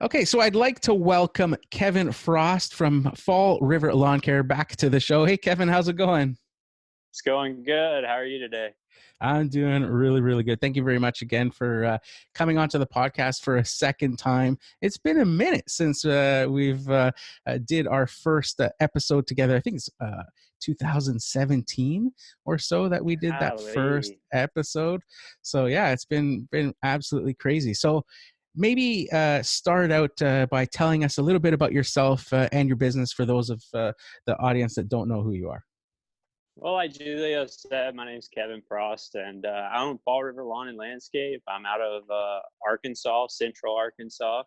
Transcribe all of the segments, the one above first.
Okay, so I'd like to welcome Kevin Frost from Fall River Lawn Care back to the show. Hey, Kevin, how's it going? It's going good. How are you today? I'm doing really, really good. Thank you very much again for coming onto the podcast for a second time. It's been a minute since we've did our first episode together. I think it's 2017 or so that we did that first Golly. episode. So yeah, it's been absolutely crazy. So maybe start out by telling us a little bit about yourself and your business for those of the audience that don't know who you are. Well, like Julio said, my name's Kevin Frost, and I own Fall River Lawn and Landscape. I'm out of Arkansas, Central Arkansas.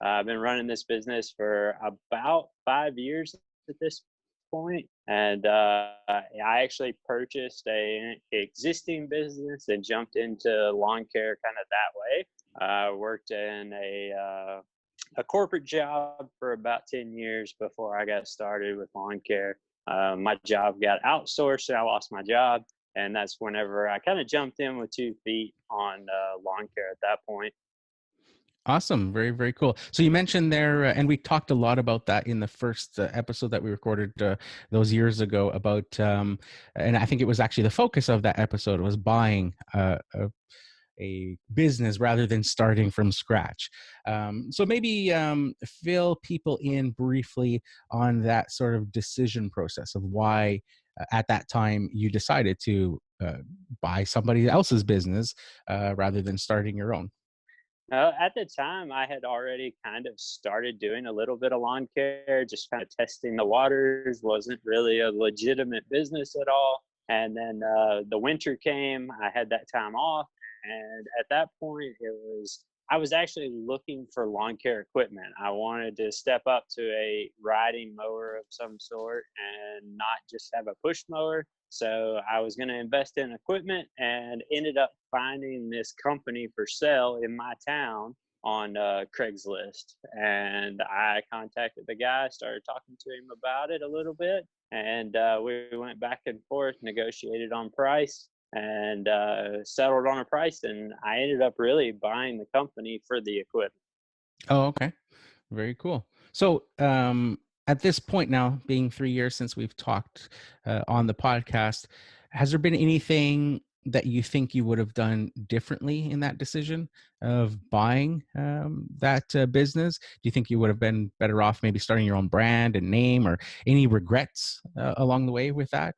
I've been running this business for about 5 years at this point, and I actually purchased a existing business and jumped into lawn care kind of that way. I worked in a corporate job for about 10 years before I got started with lawn care. My job got outsourced, and I lost my job. And that's whenever I kind of jumped in with 2 feet on lawn care at that point. Awesome. Very, very cool. So you mentioned there, and we talked a lot about that in the first episode that we recorded those years ago about, and I think it was actually the focus of that episode was buying a business rather than starting from scratch. So maybe fill people in briefly on that sort of decision process of why at that time you decided to buy somebody else's business rather than starting your own. At the time, I had already kind of started doing a little bit of lawn care, just kind of testing the waters. Wasn't really a legitimate business at all. And then the winter came. I had that time off, and at that point, I was actually looking for lawn care equipment. I wanted to step up to a riding mower of some sort and not just have a push mower. So I was going to invest in equipment and ended up finding this company for sale in my town on Craigslist. And I contacted the guy, started talking to him about it a little bit. And we went back and forth, negotiated on price, and settled on a price. And I ended up really buying the company for the equipment. Oh, okay. Very cool. So, at this point now, being 3 years since we've talked on the podcast, has there been anything that you think you would have done differently in that decision of buying that business? Do you think you would have been better off maybe starting your own brand and name, or any regrets along the way with that?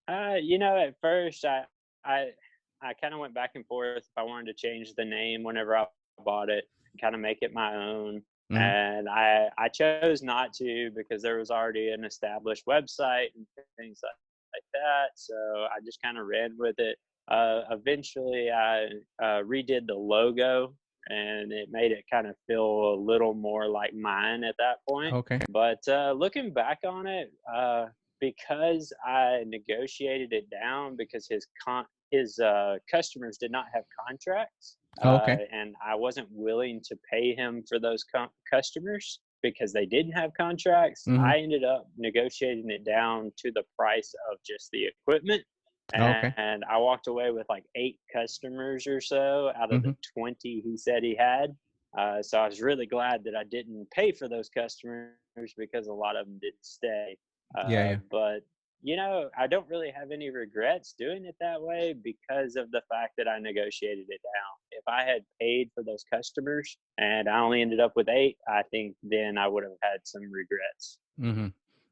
At first, I, I kind of went back and forth if I wanted to change the name whenever I bought it, kind of make it my own. Hmm. And I chose not to because there was already an established website and things like that. So I just kind of ran with it. Eventually, I redid the logo, and it made it kind of feel a little more like mine at that point. Okay. But looking back on it, because I negotiated it down because his customers did not have contracts, Okay. and I wasn't willing to pay him for those customers because they didn't have contracts. Hmm. I ended up negotiating it down to the price of just the equipment, Okay. and I walked away with like 8 customers or so out of the Hmm. 20 he said he had. So I was really glad that I didn't pay for those customers because a lot of them didn't stay. Yeah. Yeah. But I don't really have any regrets doing it that way because of the fact that I negotiated it down. If I had paid for those customers and I only ended up with 8, I think then I would have had some regrets. Hmm.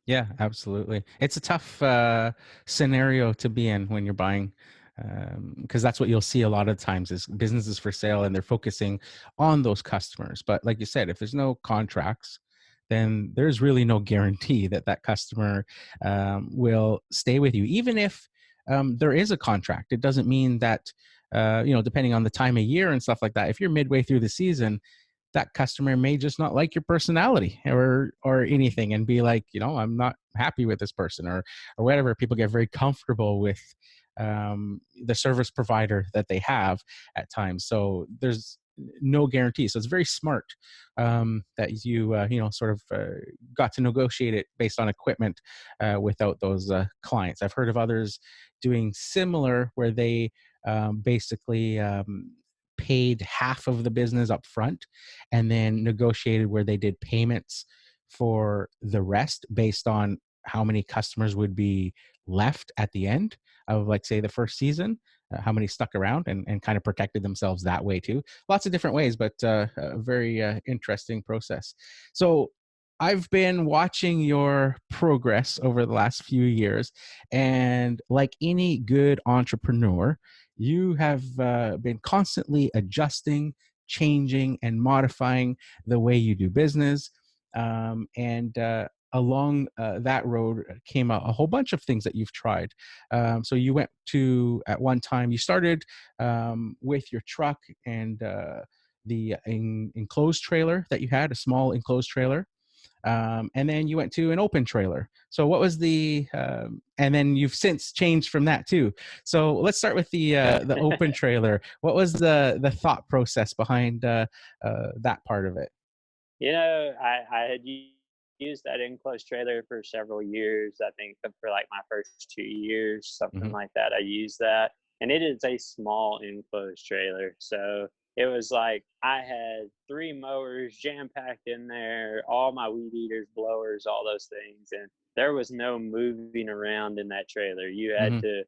Yeah, absolutely. It's a tough scenario to be in when you're buying, because that's what you'll see a lot of times is businesses for sale, and they're focusing on those customers. But like you said, if there's no contracts, then there's really no guarantee that that customer will stay with you. Even if there is a contract, it doesn't mean that, depending on the time of year and stuff like that, if you're midway through the season, that customer may just not like your personality or anything and be like, I'm not happy with this person, or whatever. People get very comfortable with the service provider that they have at times. So there's no guarantee. So it's very smart that you sort of got to negotiate it based on equipment without those clients. I've heard of others doing similar where they basically paid half of the business up front and then negotiated where they did payments for the rest based on how many customers would be left at the end of, like, say, the first season, how many stuck around, and kind of protected themselves that way too. Lots of different ways, but a very interesting process. So I've been watching your progress over the last few years, and like any good entrepreneur, you have been constantly adjusting, changing, and modifying the way you do business. And along that road came a whole bunch of things that you've tried. So you went to, at one time, you started with your truck and the enclosed trailer that you had, a small enclosed trailer. And then you went to an open trailer. So what was and then you've since changed from that too. So let's start with the open trailer. What was the thought process behind that part of it? I had used that enclosed trailer for several years. I think for like my first 2 years, something Hmm. like that. I used that, and it is a small enclosed trailer. So it was like I had three mowers jam packed in there, all my weed eaters, blowers, all those things, and there was no moving around in that trailer. You had Hmm. to,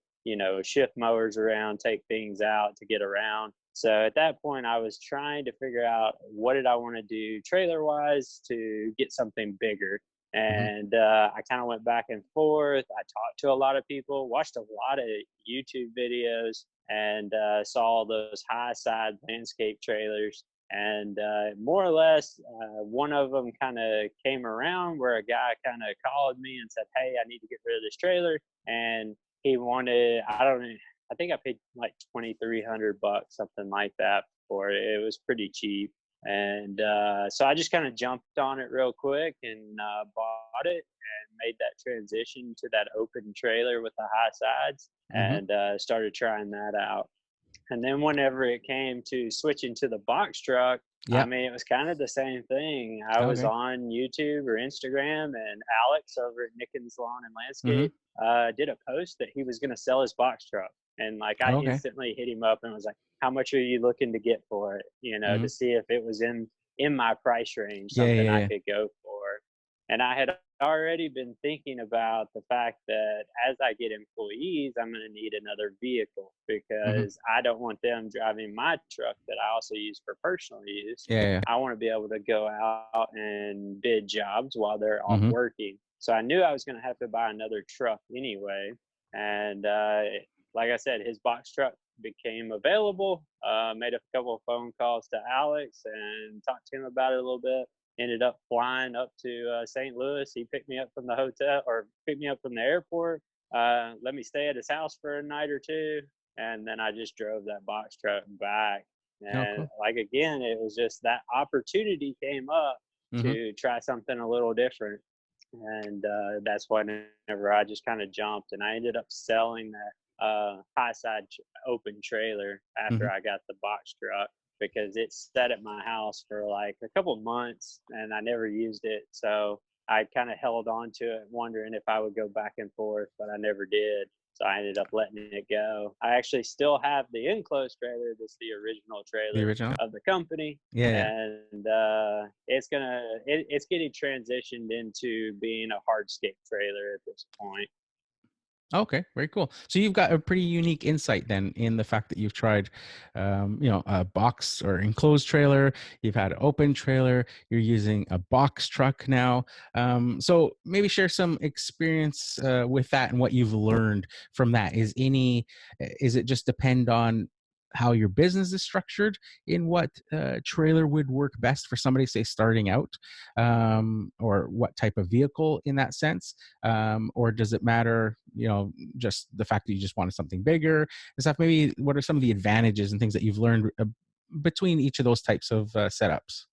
shift mowers around, take things out to get around. So at that point, I was trying to figure out what did I want to do trailer wise to get something bigger. Hmm. And I kind of went back and forth. I talked to a lot of people, watched a lot of YouTube videos, and saw those high side landscape trailers. And more or less, one of them kind of came around where a guy kind of called me and said, "Hey, I need to get rid of this trailer." And he wanted, I don't know, I think I paid like 2,300 bucks, something like that, for it. It was pretty cheap, and so I just kind of jumped on it real quick and bought it and made that transition to that open trailer with the high sides, Hmm. and started trying that out. And then whenever it came to switching to the box truck, I Yeah. mean, it was kind of the same thing. I was Okay. on YouTube or Instagram, and Alex over at Nickens Lawn and Hmm. Landscape did a post that he was going to sell his box truck. And like I Okay. instantly hit him up and was like, "How much are you looking to get for it?" Hmm. To see if it was in my price range, Yeah. something Yeah. I Yeah. could go for. And I had already been thinking about the fact that as I get employees, I'm going to need another vehicle Hmm. because I don't want them driving my truck that I also use for personal use. Yeah. Yeah. I want to be able to go out and bid jobs while they're off Hmm. working. So I knew I was going to have to buy another truck anyway. And like I said, his box truck became available. Made a couple of phone calls to Alex and talked to him about it a little bit. Ended up flying up to St. Louis. He picked me up from the hotel or picked me up from the airport. Let me stay at his house for a night or two, and then I just drove that box truck back. Oh, And cool. like again, it was just that opportunity came up Hmm. to try something a little different, and that's whenever I just kind of jumped, and I ended up selling that high side open trailer after Hmm. I got the box truck because it sat at my house for like a couple months and I never used it. So I kind of held on to it, wondering if I would go back and forth, but I never did. So I ended up letting it go. I actually still have the enclosed trailer. That's the original The trailer original. of the company, Yeah. Yeah. and it's getting transitioned into being a hardscape trailer at this point. Okay, very cool. So you've got a pretty unique insight then in the fact that you've tried, a box or enclosed trailer. You've had an open trailer. You're using a box truck now. So maybe share some experience with that and what you've learned from that. Is it just depend on how your business is structured in what trailer would work best for somebody, say, starting out, or what type of vehicle in that sense? Or does it matter, just the fact that you just wanted something bigger and stuff? Maybe what are some of the advantages and things that you've learned between each of those types of setups?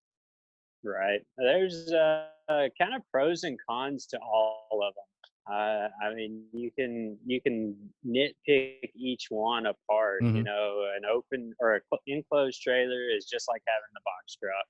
Right. There's kind of pros and cons to all of them. I mean, you can nitpick each one apart. Hmm. An open or enclosed trailer is just like having the box truck.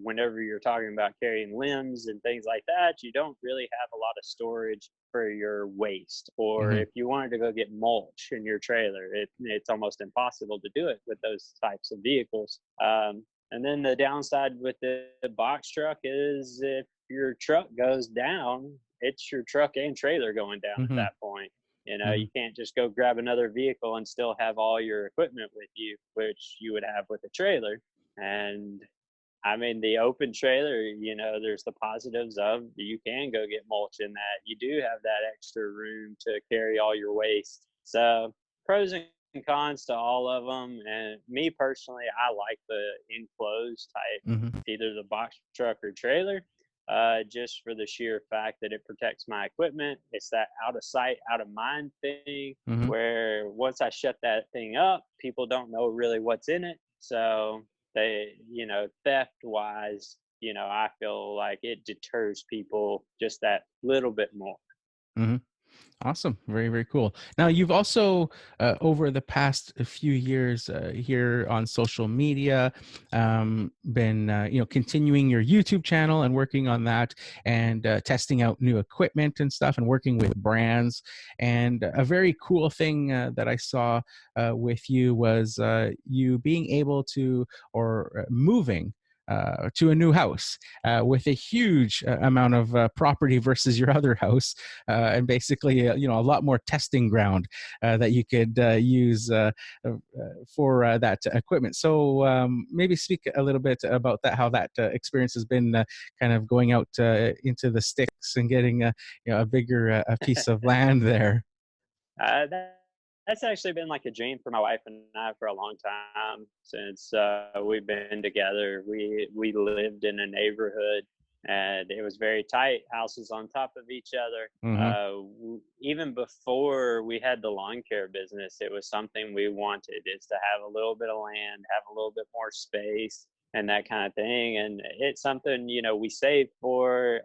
whenever you're talking about carrying limbs and things like that, you don't really have a lot of storage for your waste. Or Hmm. if you wanted to go get mulch in your trailer, it's almost impossible to do it with those types of vehicles. And then the downside with the box truck is if your truck goes down, it's your truck and trailer going down at Hmm. that point. Hmm. You can't just go grab another vehicle and still have all your equipment with you, which you would have with a trailer. And I mean, the open trailer, there's the positives of you can go get mulch in that. You do have that extra room to carry all your waste. So, pros and cons to all of them. And me personally, I like the enclosed type, Hmm. either the box truck or trailer, just for the sheer fact that it protects my equipment. It's that out of sight, out of mind thing Hmm. where once I shut that thing up, people don't know really what's in it. So, theft wise, I feel like it deters people just that little bit more. Hmm. Awesome. Very, very cool. Now, you've also, over the past few years here on social media, been, continuing your YouTube channel and working on that and testing out new equipment and stuff and working with brands. And a very cool thing that I saw with you was you being able to, or moving to a new house with a huge amount of property versus your other house, and basically a lot more testing ground that you could use for that equipment. So maybe speak a little bit about that, how that experience has been, kind of going out into the sticks and getting a bigger a piece of land there. That's actually been like a dream for my wife and I for a long time since we've been together. We lived in a neighborhood, and it was very tight, houses on top of each other. Hmm. Even before we had the lawn care business, it was something we wanted, is to have a little bit of land, have a little bit more space, and that kind of thing. And it's something we saved for.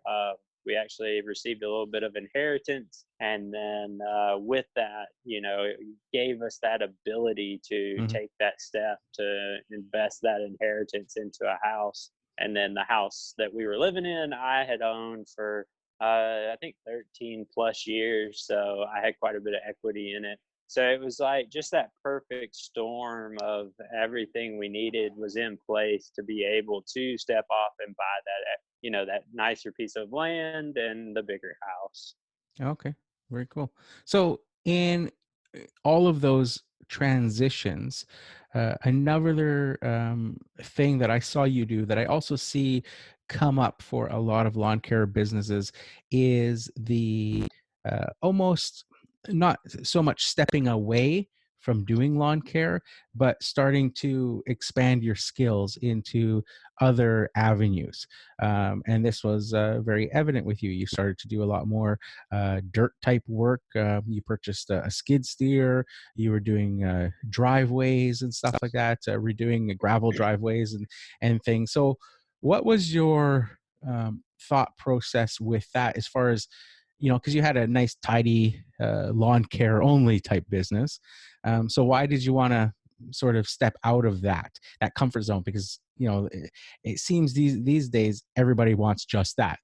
We actually received a little bit of inheritance, and then with that, it gave us that ability to Hmm. take that step to invest that inheritance into a house. And then the house that we were living in, I had owned for I think 13 plus years, so I had quite a bit of equity in it. So it was like just that perfect storm of everything we needed was in place to be able to step off and buy that nicer piece of land and the bigger house. Okay, very cool. So in all of those transitions, another thing that I saw you do that I also see come up for a lot of lawn care businesses is the almost not so much stepping away from doing lawn care, but starting to expand your skills into other avenues. And this was very evident with you. You started to do a lot more dirt type work. You purchased a skid steer. You were doing driveways and stuff like that, redoing gravel driveways and things. So, what was your thought process with that, as far as because you had a nice, tidy lawn care only type business. So, why did you want to sort of step out of that comfort zone? Because it seems these days everybody wants just that.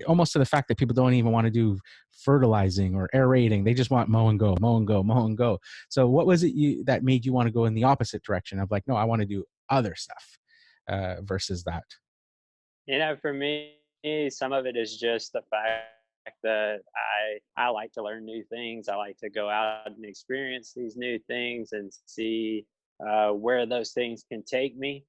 Almost to the fact that people don't even want to do fertilizing or aerating. They just want mow and go, mow and go, mow and go. So what was it that made you want to go in the opposite direction of, like, no, I want to do other stuff versus that? For me, some of it is just the fact that I like to learn new things. I like to go out and experience these new things and see where those things can take me.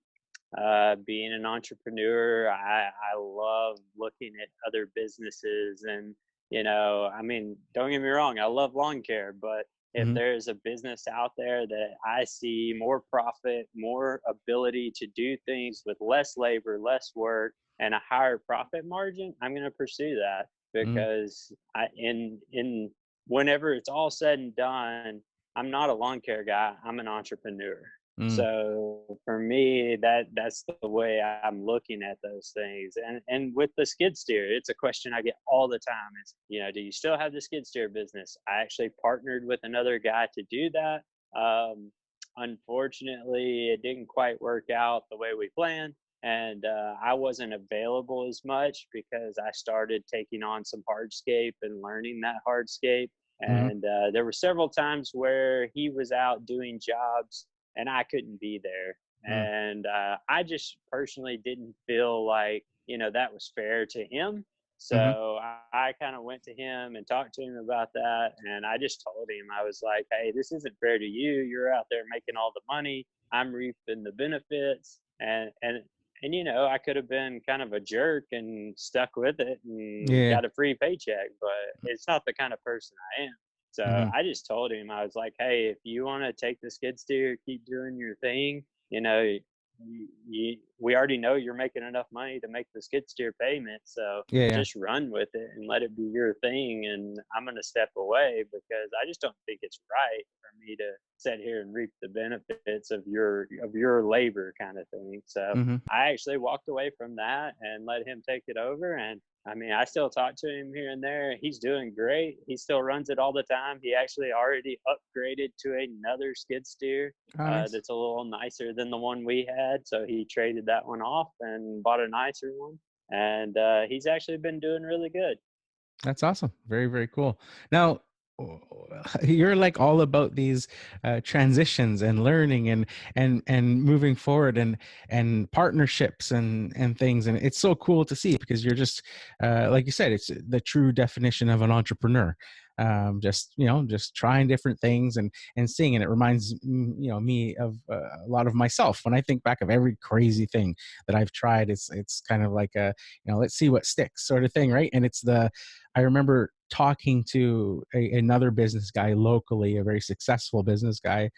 Being an entrepreneur, I love looking at other businesses, and I mean, don't get me wrong, I love lawn care, but if Hmm. there's a business out there that I see more profit, more ability to do things with less labor, less work, and a higher profit margin, I'm going to pursue that. Hmm. Because in whenever it's all said and done, I'm not a lawn care guy, I'm an entrepreneur. Hmm. So for me, that's the way I'm looking at those things. And with the skid steer, it's a question I get all the time. Is do you still have the skid steer business? I actually partnered with another guy to do that. Um, unfortunately, it didn't quite work out the way we planned. And I wasn't available as much because I started taking on some hardscape and learning that hardscape. Hmm. And there were several times where he was out doing jobs and I couldn't be there. Mm. And I just personally didn't feel like, that was fair to him. Hmm. So I kind of went to him and talked to him about that. And I just told him, I was like, hey, this isn't fair to you. You're out there making all the money. I'm reaping the benefits. And I could have been kind of a jerk and stuck with it and Yeah. got a free paycheck, but it's not the kind of person I am. So Hmm. I just told him, I was like, hey, if you want to take the skid steer, keep doing your thing, you know, we already know you're making enough money to make the skid steer payment. So Yeah. Yeah. just run with it and let it be your thing. And I'm going to step away because I just don't think it's right for me to sit here and reap the benefits of your labor kind of thing. So Hmm. I actually walked away from that and let him take it over. And I mean, I still talk to him here and there. He's doing great. He still runs it all the time. He actually already upgraded to another skid steer Oh, nice. that's a little nicer than the one we had. So he traded that one off and bought a nicer one. And he's actually been doing really good. That's awesome. Very, very cool. Now, you're like all about these transitions and learning and moving forward and partnerships and things, and it's so cool to see because you're just like you said, it's the true definition of an entrepreneur. Just trying different things and seeing, and it reminds me of a lot of myself when I think back of every crazy thing that I've tried. It's kind of like a let's see what sticks sort of thing, right? And I remember talking to another business guy locally, a very successful business guy,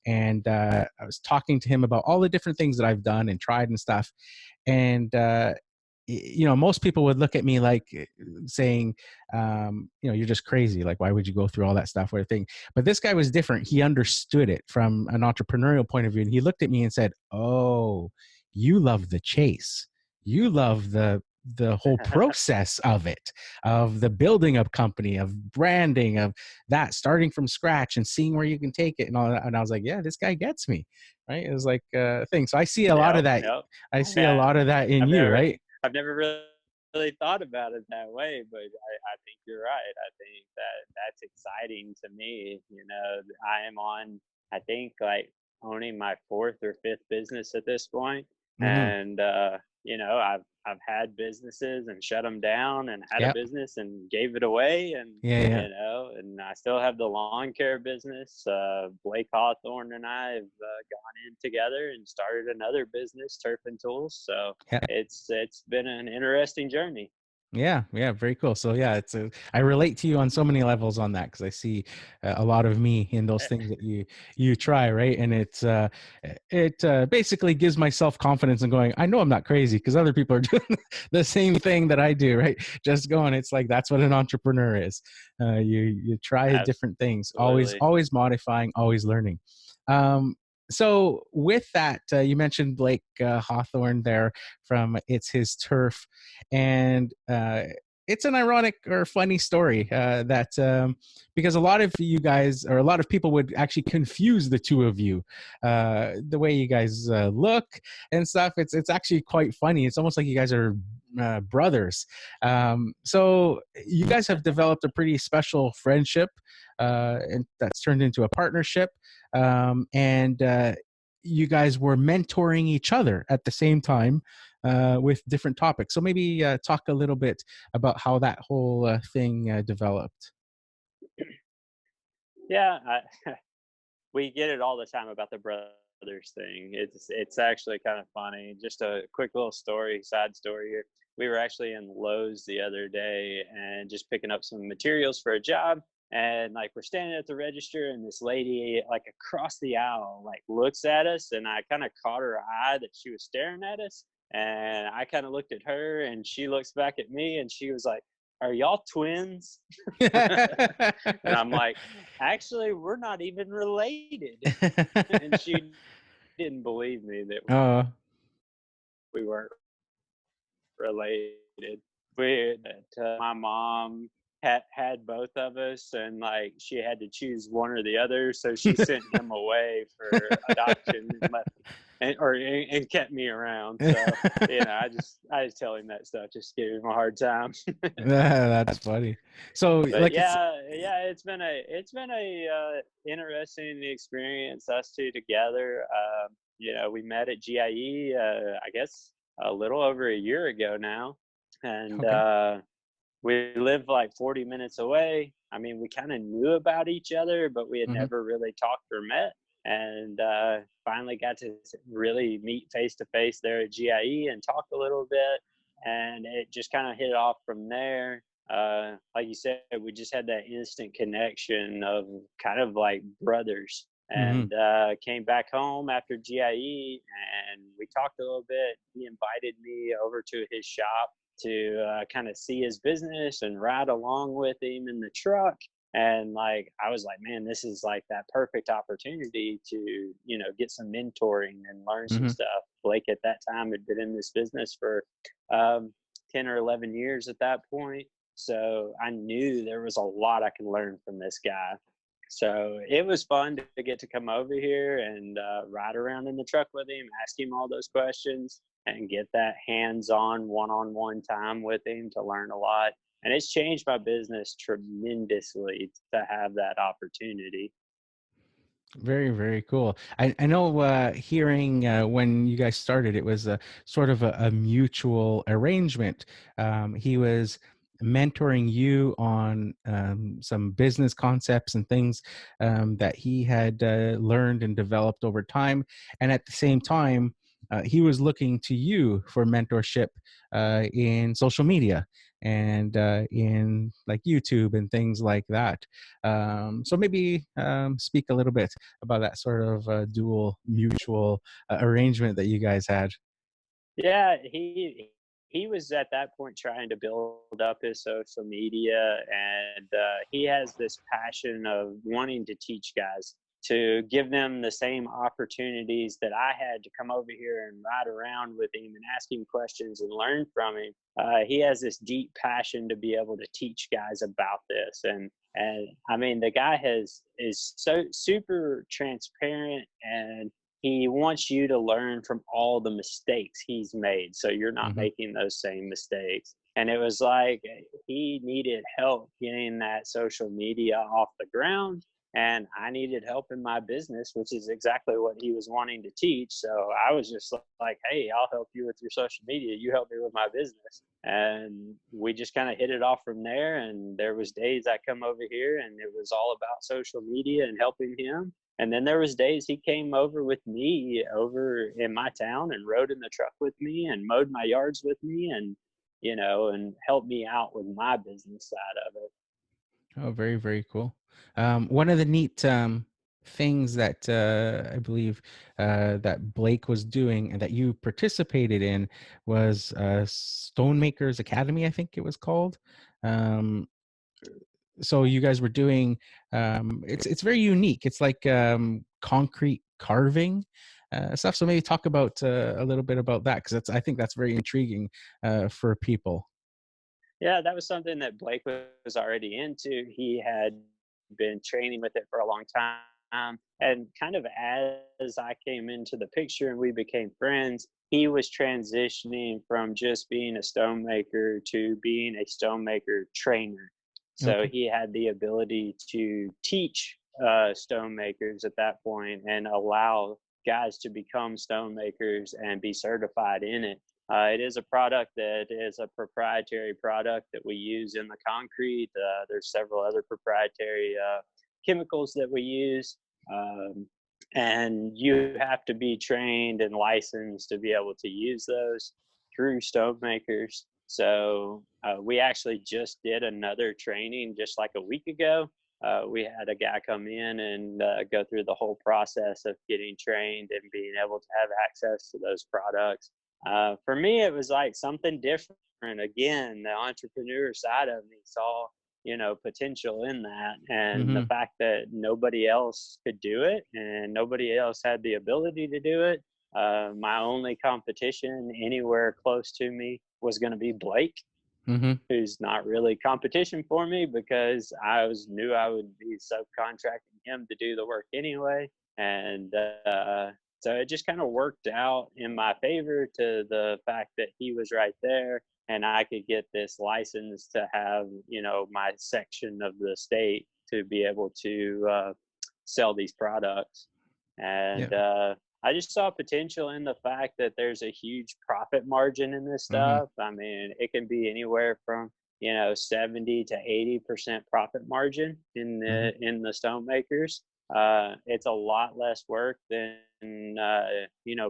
and I was talking to him about all the different things that I've done and tried and stuff. And most people would look at me like saying, you're just crazy. Like, why would you go through all that stuff? Or thing. But this guy was different. He understood it from an entrepreneurial point of view, and he looked at me and said, "Oh, you love the chase. You love the whole process of it, of the building of company, of branding, of that starting from scratch and seeing where you can take it and all that." And I was like, yeah, this guy gets me, right? It was like a thing. So I see a lot of Yep, that. yep. I see a Yeah, lot of that in I've you, never right? I've never really thought about it that way, but I think you're right. I think that's exciting to me. I am on, I think, like owning my fourth or fifth business at this point, Hmm. and I've had businesses and shut them down, and had a Yep. business and gave it away, and Yeah. Yeah. and I still have the lawn care business. Blake Hawthorne and I have gone in together and started another business, Turf and Tools. So Yeah. it's been an interesting journey. Yeah, yeah, very cool. So yeah, I relate to you on so many levels on that because I see a lot of me in those things that you try, right? And it basically gives my self confidence and going, I know I'm not crazy because other people are doing the same thing that I do, right? Just going, it's like that's what an entrepreneur is. You try different things, Absolutely. always modifying, always learning. Um, so with that, you mentioned Blake Hawthorne there from It's His Turf, and it's an ironic or funny story that because a lot of you guys or a lot of people would actually confuse the two of you, the way you guys look and stuff. It's actually quite funny. It's almost like you guys are brothers. So you guys have developed a pretty special friendship, and that's turned into a partnership. And you guys were mentoring each other at the same time with different topics. So maybe talk a little bit about how that whole thing developed. Yeah, we get it all the time about the brothers thing. It's actually kind of funny. Just a quick little side story here. We were actually in Lowe's the other day and just picking up some materials for a job. And like we're standing at the register, and this lady, like across the aisle, like looks at us, and I kind of caught her eye that she was staring at us. And I kind of looked at her, and she looks back at me, and she was like, "Are y'all twins?" And I'm like, actually, we're not even related. And she didn't believe me that uh, we weren't related. We that my mom had both of us, and like she had to choose one or the other, so she sent him away for adoption and left and kept me around. So I just tell him that stuff, just give him a hard time. That's funny. So But like it's yeah, it's been a interesting experience, us two together. We met at GIE, I guess a little over a year ago now, and okay. we lived like 40 minutes away. I mean, we kind of knew about each other, but we had Hmm. never really talked or met. And finally got to really meet face to face there at GIE and talk a little bit. And it just kind of hit off from there. Like you said, we just had that instant connection of kind of like brothers. Hmm. And came back home after GIE and we talked a little bit. He invited me over to his shop to kind of see his business and ride along with him in the truck. And like, I was like, man, this is like that perfect opportunity to, get some mentoring and learn some Hmm. stuff. Blake at that time had been in this business for um, 10 or 11 years at that point. So I knew there was a lot I could learn from this guy. So it was fun to get to come over here and ride around in the truck with him, ask him all those questions, and get that hands-on, one-on-one time with him to learn a lot. And it's changed my business tremendously to have that opportunity. Very, very cool. I know hearing when you guys started, it was a sort of a mutual arrangement. He was mentoring you on some business concepts and things that he had learned and developed over time. And at the same time, he was looking to you for mentorship in social media and in like YouTube and things like that. So maybe speak a little bit about that sort of dual mutual arrangement that you guys had. Yeah, he was at that point trying to build up his social media, and he has this passion of wanting to teach guys, to give them the same opportunities that I had to come over here and ride around with him and ask him questions and learn from him. He has this deep passion to be able to teach guys about this, and I mean the guy is so super transparent, and he wants you to learn from all the mistakes he's made so you're not Hmm. making those same mistakes. And it was like he needed help getting that social media off the ground, and I needed help in my business, which is exactly what he was wanting to teach. So I was just like, hey, I'll help you with your social media, you help me with my business. And we just kind of hit it off from there. And there was days I come over here and it was all about social media and helping him, and then there was days he came over with me over in my town and rode in the truck with me and mowed my yards with me, and and helped me out with my business side of it. Oh, very, very cool. One of the neat things that I believe that Blake was doing and that you participated in was Stonemakers Academy, I think it was called. Um, so you guys were doing it's very unique. It's like concrete carving stuff. So maybe talk about a little bit about that, because that's I think that's very intriguing for people. Yeah, that was something that Blake was already into. He had been training with it for a long time. And kind of as I came into the picture and we became friends, he was transitioning from just being a stonemaker to being a stonemaker trainer. So Okay. he had the ability to teach stonemakers at that point and allow guys to become stonemakers and be certified in it. It is a product that is a proprietary product that we use in the concrete. There's several other proprietary chemicals that we use. Um, and you have to be trained and licensed to be able to use those through stonemakers. So we actually just did another training just like a week ago. We had a guy come in and go through the whole process of getting trained and being able to have access to those products. For me, it was like something different. Again, the entrepreneur side of me saw, potential in that. And the Hmm. fact that nobody else could do it and nobody else had the ability to do it. My only competition anywhere close to me was going to be Blake. Mhm. who's not really competition for me because knew I would be subcontracting him to do the work anyway, and so it just kind of worked out in my favor to the fact that he was right there, and I could get this license to have my section of the state to be able to sell these products, Yeah. and I just saw potential in the fact that there's a huge profit margin in this Mhm. stuff. I mean, it can be anywhere from 70 to 80% profit margin Mhm. in the stone makers. It's a lot less work than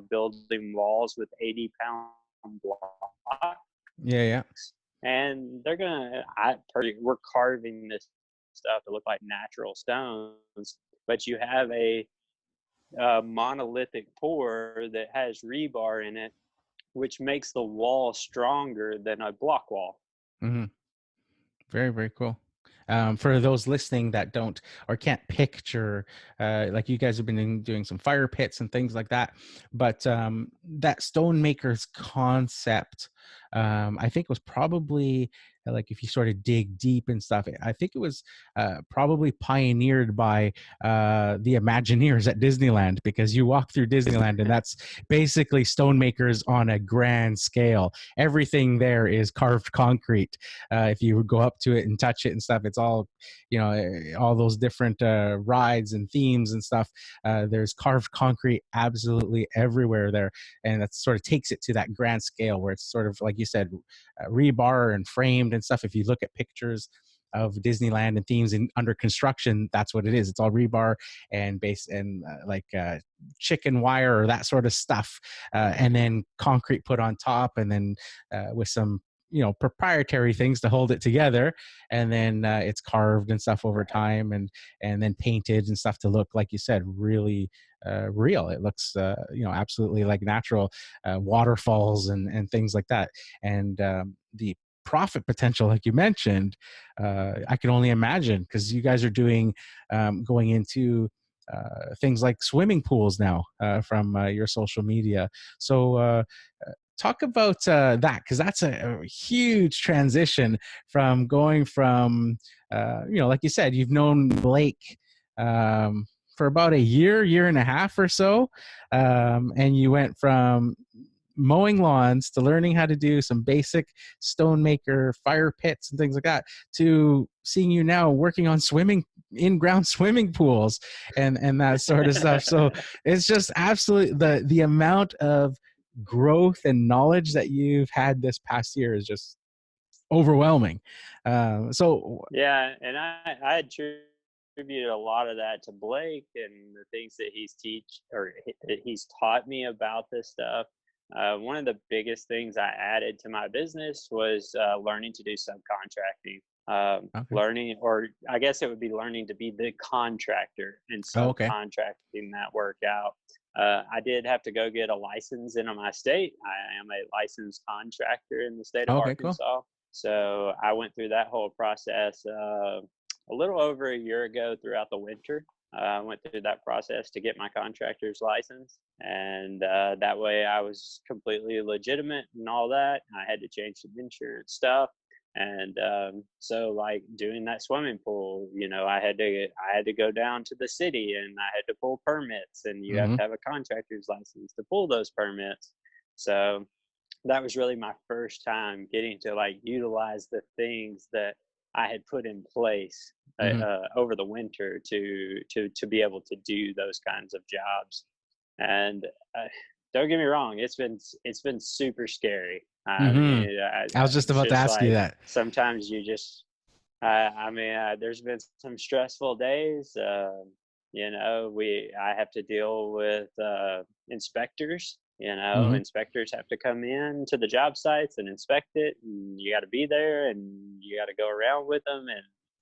building walls with 80-pound blocks, Yeah, yeah. and we're carving this stuff to look like natural stones, but you have a monolithic pour that has rebar in it, which makes the wall stronger than a block wall. Mhm. Very, very cool. For those listening that don't or can't picture, like you guys have been doing some fire pits and things like that, but that stonemaker's concept, I think was probably like if you sort of dig deep and stuff, I think it was probably pioneered by the Imagineers at Disneyland, because you walk through Disneyland and that's basically stonemakers on a grand scale. Everything there is carved concrete. If you go up to it and touch it and stuff, it's all, all those different rides and themes and stuff. There's carved concrete absolutely everywhere there, and that sort of takes it to that grand scale where it's sort of like you said, rebar and framed and stuff. If you look at pictures of Disneyland and themes under construction, that's what it is. It's all rebar and base and chicken wire or that sort of stuff, and then concrete put on top, and then with some proprietary things to hold it together, and then it's carved and stuff over time, and then painted and stuff to look, like you said, really real. It looks absolutely like natural, waterfalls and things like that. And the profit potential, like you mentioned, I can only imagine, because you guys are doing going into things like swimming pools now, from your social media. So talk about that, because that's a huge transition from going from like you said, you've known Blake for about a year and a half or so, and you went from mowing lawns to learning how to do some basic stonemaker fire pits and things like that, to seeing you now working on swimming in-ground swimming pools and that sort of stuff. So it's just absolutely the amount of growth and knowledge that you've had this past year is just overwhelming. So Yeah, and I attribute a lot of that to Blake and the things that that he's taught me about this stuff. One of the biggest things I added to my business was learning to do subcontracting. okay. Learning, or I guess it would be learning to be the contractor and Oh, okay. subcontracting that work out. I did have to go get a license in my state. I am a licensed contractor in the state of Okay, cool. Arkansas. So I went through that whole process a little over a year ago throughout the winter. I went through that process to get my contractor's license. And that way I was completely legitimate and all that. I had to change some insurance stuff. And so like doing that swimming pool, I had to go down to the city and I had to pull permits, and you have Mm-hmm. to have a contractor's license to pull those permits. So that was really my first time getting to like utilize the things that I had put in place Mm-hmm. over the winter to be able to do those kinds of jobs. And don't get me wrong, it's been super scary. I Mm-hmm. mean, I was just it's about to just ask you like that. sometimes you just there's been some stressful days. I have to deal with inspectors. Mm-hmm. Inspectors have to come in to the job sites and inspect it, and you got to be there and you got to go around with them.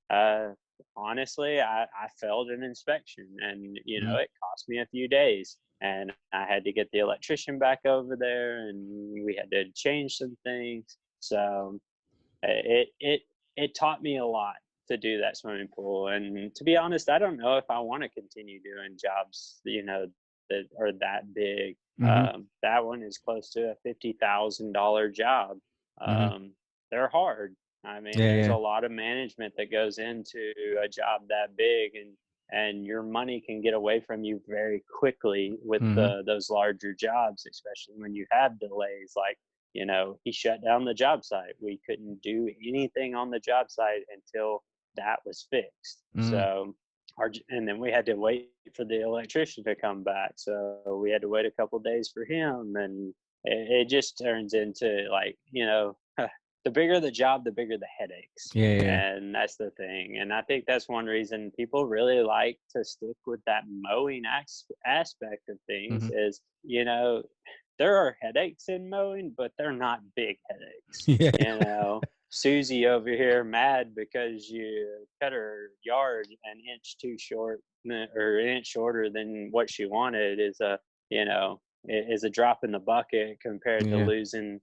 And honestly, I failed an inspection, and Mm-hmm. it cost me a few days. And I had to get the electrician back over there, and we had to change some things. So it taught me a lot to do that swimming pool. And to be honest, I don't know if I want to continue doing jobs, that are that big. Mm-hmm. That one is close to a $50,000 job. Mm-hmm. Um, they're hard. I mean, Yeah, there's a yeah. lot of management that goes into a job that big, and your money can get away from you very quickly with Mhm. those larger jobs, especially when you have delays. Like, he shut down the job site. We couldn't do anything on the job site until that was fixed. Mm. So and then we had to wait for the electrician to come back. So we had to wait a couple days for him, and it just turns into, like, the bigger the job, the bigger the headaches. Yeah, yeah. And that's the thing. And I think that's one reason people really like to stick with that mowing aspect of things Mhm. is, there are headaches in mowing, but they're not big headaches. Yeah. Susie over here mad because you cut her yard an inch too short, or an inch shorter than what she wanted, you know, is a drop in the bucket compared to Yeah. losing,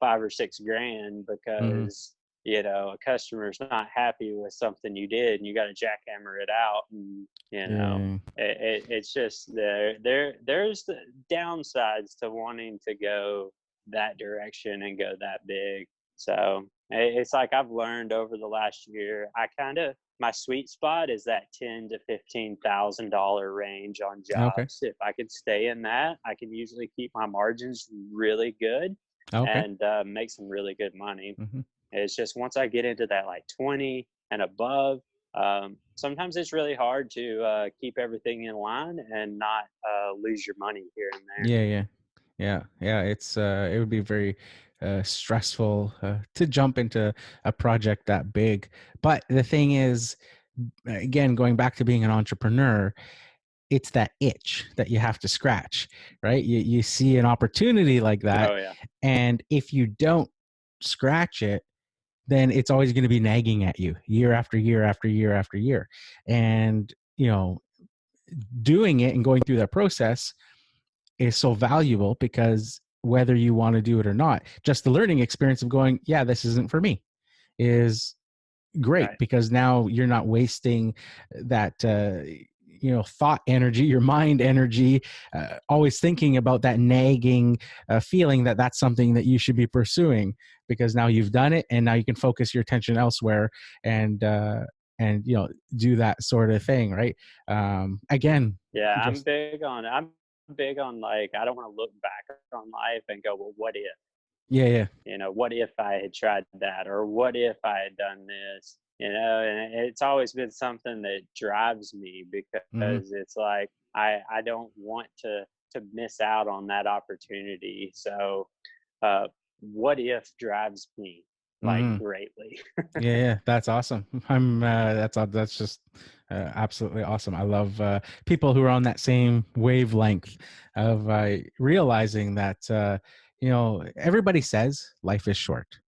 5 or 6 grand Mhm. because, a customer's not happy with something you did and you got to jackhammer it out. And, Yeah. it's just there's the downsides to wanting to go that direction and go that big. So it's like I've learned over the last year, my sweet spot is that $10,000 to $15,000 range on Okay. jobs. If I could stay in that, I can usually keep my margins really good Okay. and make some really good money. Mhm. It's just once I get into that, like, 20 and above, sometimes it's really hard to keep everything in line and not lose your money here and there. Yeah, yeah. Yeah, yeah, it would be very stressful to jump into a project that big. But the thing is, again, going back to being an entrepreneur, it's that itch that you have to scratch, right? You see an opportunity like that, Oh yeah, and if you don't scratch it, then it's always going to be nagging at you year after year after year after year. And, doing it and going through that process is so valuable because whether you want to do it or not, just the learning experience of going, yeah, this isn't for me is great right. because now you're not wasting that thought energy, your mind energy, always thinking about that nagging feeling that that's something that you should be pursuing, because now you've done it and now you can focus your attention elsewhere and do that sort of thing, right? Again, Yeah, just I'm big on, like, I don't want to look back on life and go, well, what if? yeah, yeah. What if I had tried that, or what if I had done this? And it's always been something that drives me Hmm. because it's like I don't want to miss out on that opportunity. So, what if drives me, like, Hmm. greatly. Yeah, yeah, that's awesome. That's just absolutely awesome. I love people who are on that same wavelength of realizing that everybody says life is short,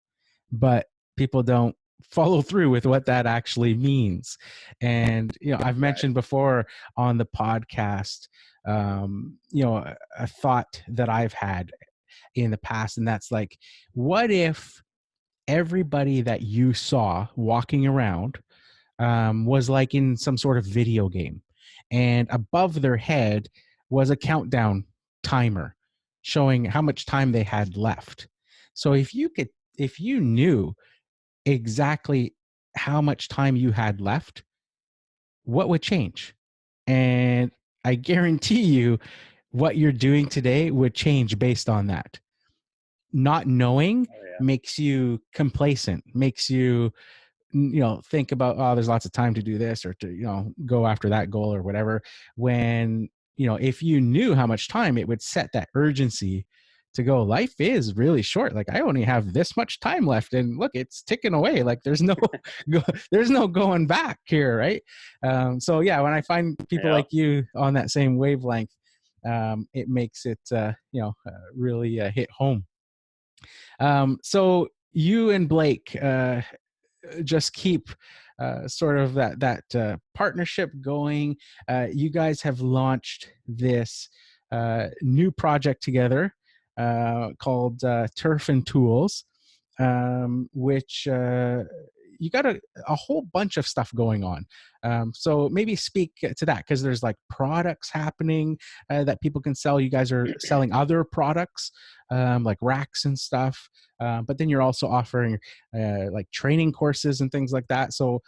but people don't follow through with what that actually means. And I've Right. mentioned before on the podcast, a thought that I've had in the past, and that's like, what if everybody that you saw walking around was like in some sort of video game, and above their head was a countdown timer showing how much time they had left. So if you knew exactly how much time you had left, what would change? And I guarantee you, what you're doing today would change based on that. Not knowing Oh yeah. makes you complacent, makes you think about, oh, there's lots of time to do this or to go after that goal or whatever, when if you knew how much time, it would set that urgency to go, life is really short, like I only have this much time left and look, it's ticking away, like there's no there's no going back here, right? So yeah, when I find people Yeah. like you on that same wavelength, it makes it really hit home. So you and Blake just keep sort of that partnership going. You guys have launched this new project together called Turf and Tools, which you got a whole bunch of stuff going on. So maybe speak to that, because there's like products happening that people can sell. You guys are selling other products, like racks and stuff, but then you're also offering like training courses and things like that. So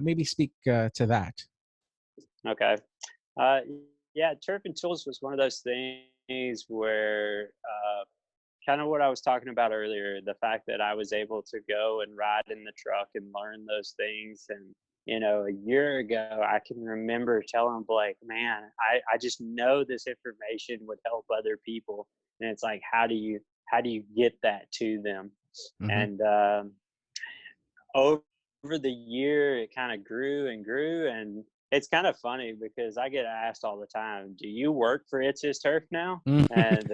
maybe speak to that. Okay. Uh, yeah, turf and tools was one of those things where kind of what I was talking about earlier, the fact that I was able to go and ride in the truck and learn those things. And, a year ago, I can remember telling Blake, man, I just know this information would help other people. And it's like, how do you get that to them? Hmm. And over the year, it kind of grew and grew. And it's kind of funny because I get asked all the time, do you work for It's His Turf now? And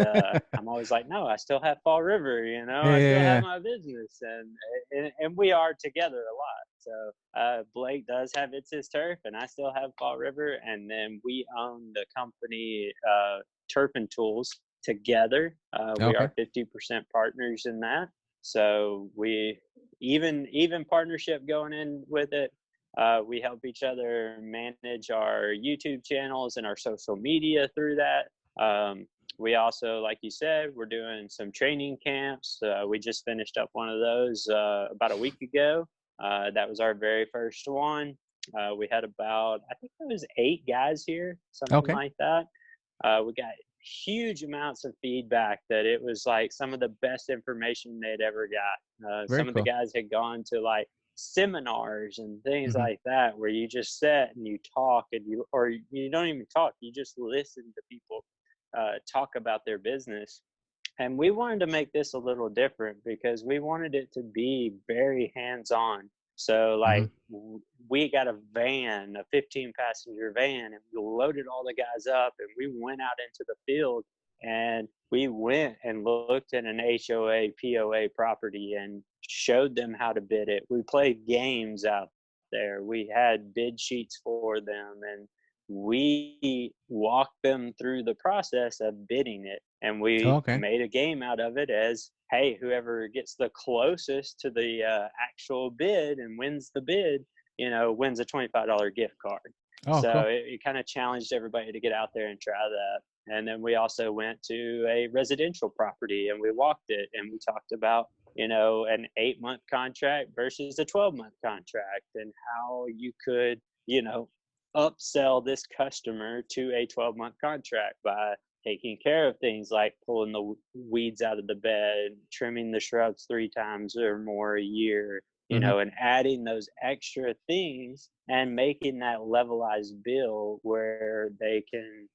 I'm always like, no, I still have Fall River, I still have Yeah. my business. And we are together a lot. So Blake does have It's His Turf, and I still have Fall River. And then we own the company Turf and Tools together. We Okay. are 50% partners in that. So we even partnership going in with it. We help each other manage our YouTube channels and our social media through that. We also, like you said, we're doing some training camps. We just finished up one of those about a week ago. That was our very first one. We had about, I think it was 8 guys here, something Okay. like that. We got huge amounts of feedback that it was like some of the best information they'd ever got. Very Some of the cool. guys had gone to like seminars and things Hmm. like that where you just sit and you talk and you don't even talk, you just listen to people talk about their business. And we wanted to make this a little different because we wanted it to be very hands on. So, Hmm. like, we got a van, a 15-passenger van, and we loaded all the guys up and we went out into the field and we went and looked at an HOA, POA property and showed them how to bid it. We played games out there. We had bid sheets for them and we walked them through the process of bidding it, and we Okay. made a game out of it as, hey, whoever gets the closest to the actual bid and wins the bid, wins a $25 gift card. Oh, So cool. it kind of challenged everybody to get out there and try that. And then we also went to a residential property and we walked it and we talked about an 8-month contract versus a 12-month contract and how you could you know upsell this customer to a 12-month contract by taking care of things like pulling the weeds out of the bed, trimming the shrubs 3 times or more a year, Hmm. and adding those extra things and making that levelized bill where they can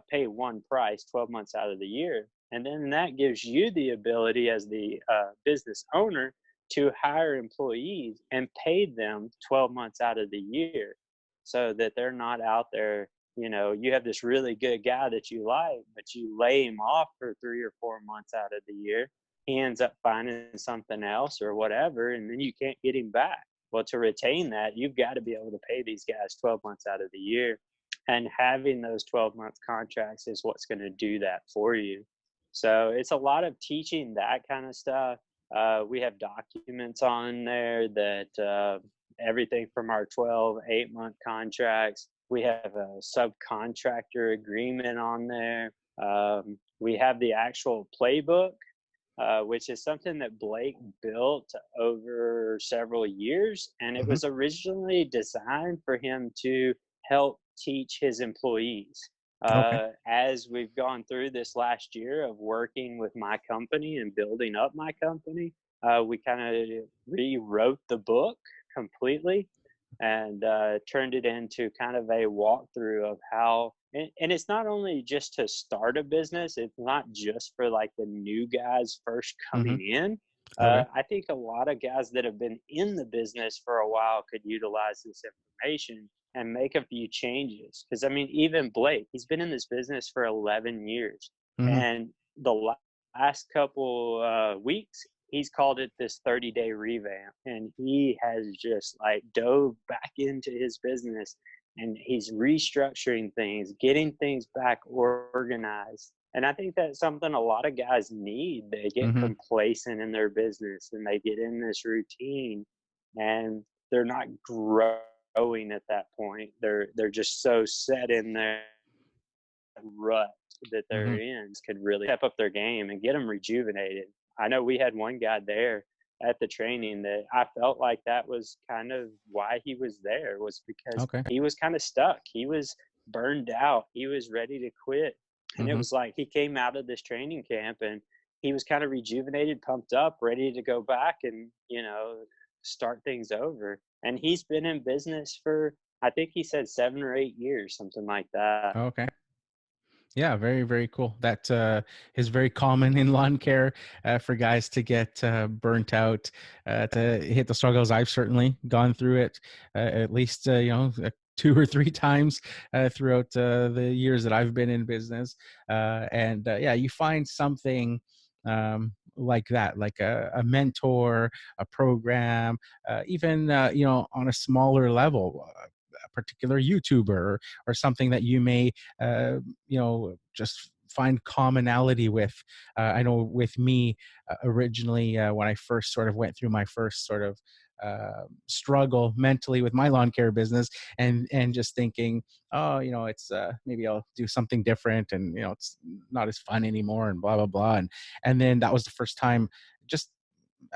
pay one price 12 months out of the year. And then that gives you the ability as the business owner to hire employees and pay them 12 months out of the year so that they're not out there. You have this really good guy that you like, but you lay him off for 3 or 4 months out of the year. He ends up finding something else or whatever, and then you can't get him back. Well, to retain that, you've got to be able to pay these guys 12 months out of the year. And having those 12-month contracts is what's going to do that for you. So it's a lot of teaching that kind of stuff. We have documents on there that everything from our 12 8-month contracts. We have a subcontractor agreement on there. We have the actual playbook, which is something that Blake built over several years. And it Hmm. was originally designed for him to help teach his employees. Okay. As we've gone through this last year of working with my company and building up my company, we kind of rewrote the book completely and turned it into kind of a walkthrough of how. And it's not only just to start a business, it's not just for like the new guys first Hmm. coming in. Okay. I think a lot of guys that have been in the business for a while could utilize this information and make a few changes. Because I mean, even Blake, he's been in this business for 11 years, Hmm. and the last couple weeks, he's called it this 30-day revamp, and he has just like dove back into his business, and he's restructuring things, getting things back organized. And I think that's something a lot of guys need. They get Hmm. complacent in their business and they get in this routine. And they're not growing at that point. They're just so set in their rut that they're Hmm. in could really step up their game and get them rejuvenated. I know we had one guy there at the training that I felt like that was kind of why he was there, was because Okay. he was kind of stuck. He was burned out. He was ready to quit. And it Hmm. was like he came out of this training camp and he was kind of rejuvenated, pumped up, ready to go back and, start things over. And he's been in business for, I think he said 7 or 8 years, something like that. Okay. Yeah, very, very cool. That is very common in lawn care for guys to get burnt out, to hit the struggles. I've certainly gone through it at least, 2 or 3 times throughout the years that I've been in business. And yeah, you find something like that, like a mentor, a program, even, on a smaller level, a particular YouTuber or something that you may just find commonality with. I know with me, originally, when I first sort of went through my first sort of struggle mentally with my lawn care business, and just thinking, oh, it's maybe I'll do something different, and it's not as fun anymore, and blah blah blah, and then that was the first time, just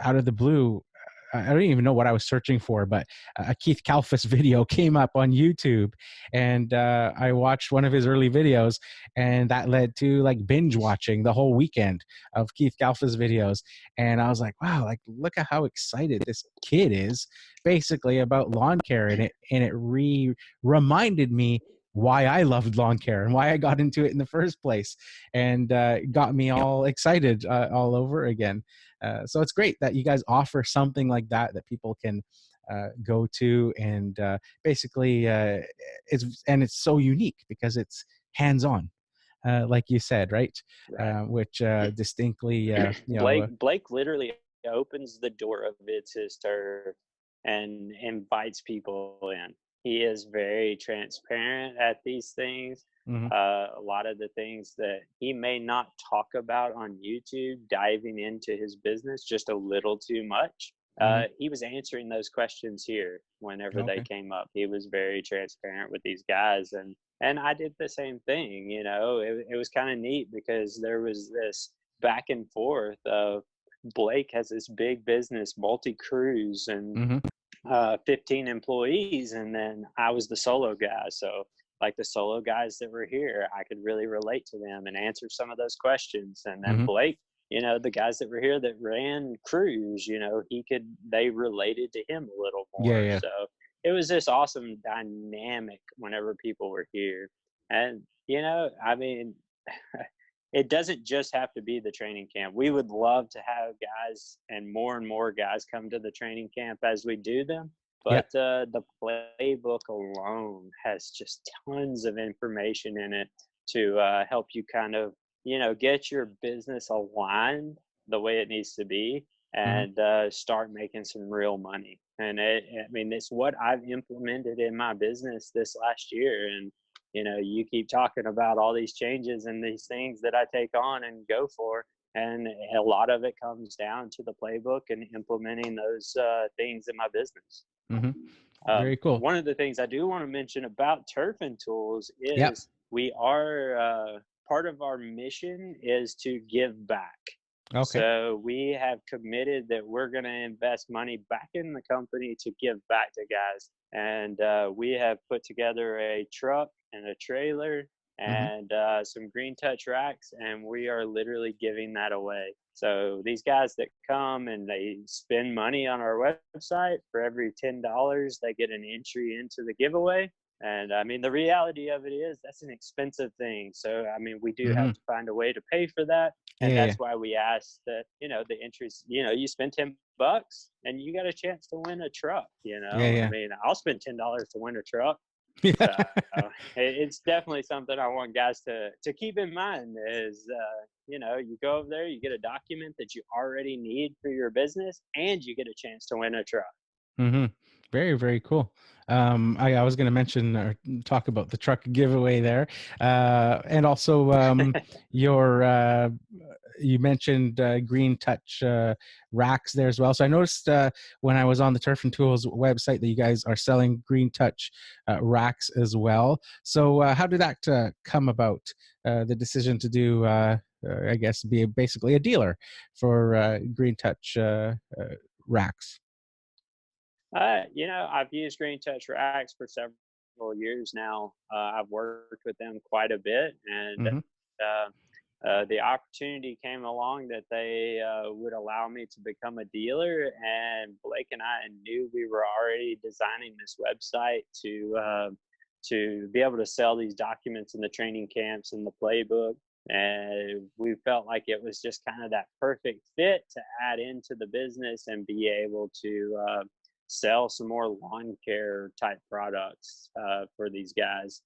out of the blue. I don't even know what I was searching for, but a Keith Kalfas video came up on YouTube, and I watched one of his early videos, and that led to like binge watching the whole weekend of Keith Kalfas videos. And I was like, wow, like look at how excited this kid is, basically about lawn care, and it reminded me why I loved lawn care and why I got into it in the first place, and got me all excited all over again. So it's great that you guys offer something like that people can go to, and basically it's so unique because it's hands-on, like you said, right? Right. Which distinctly, Blake literally opens the door of It's His Turf and invites people in. He is very transparent at these things. mhm, A lot of the things that he may not talk about on YouTube, diving into his business just a little too much. mhm, He was answering those questions here whenever they okay, came up. He was very transparent with these guys, and I did the same thing. It was kind of neat because there was this back and forth of Blake has this big business, multi crews, and mhm, 15 employees, and then I was the solo guy. So like the solo guys that were here, I could really relate to them and answer some of those questions. And then mhm, Blake, the guys that were here that ran crews, they related to him a little yeah, more. yeah, So it was this awesome dynamic whenever people were here. And, I mean, it doesn't just have to be the training camp. We would love to have guys and more guys come to the training camp as we do them. yeah, But the playbook alone has just tons of information in it to help you kind of, get your business aligned the way it needs to be, mhm, and start making some real money. And I mean, it's what I've implemented in my business this last year. And you keep talking about all these changes and these things that I take on and go for, and a lot of it comes down to the playbook and implementing those things in my business. mhm. Very cool. One of the things I do want to mention about Turf and Tools Yeah. is we are part of our mission is to give back. Okay. So we have committed that we're going to invest money back in the company to give back to guys. And we have put together a truck and a trailer Mhm, and some green touch racks, and we are literally giving that away. So these guys that come and they spend money on our website, for every $10, they get an entry into the giveaway. And I mean, the reality of it is that's an expensive thing. So, I mean, we do have mhm. to find a way to pay for that. Yeah, And yeah, that's why we ask that, the entries, you spend $10 and you got a chance to win a truck. yeah, I yeah, mean, I'll spend $10 to win a truck. So yeah. it's definitely something I want guys to keep in mind is, you go over there, you get a document that you already need for your business, and you get a chance to win a truck. Hmm. Very, very cool. I was going to mention or talk about the truck giveaway there, and also your you mentioned Green Touch racks there as well. So I noticed when I was on the Turf and Tools website that you guys are selling Green Touch racks as well. So how did that come about? The decision to do, I guess, be basically a dealer for Green Touch racks. I've used Green Touch racks for several years now. I've worked with them quite a bit, and Hmm. the opportunity came along that they would allow me to become a dealer. And Blake and I knew we were already designing this website to be able to sell these documents in the training camps and the playbook. And we felt like it was just kind of that perfect fit to add into the business and be able to sell some more lawn care type products for these guys.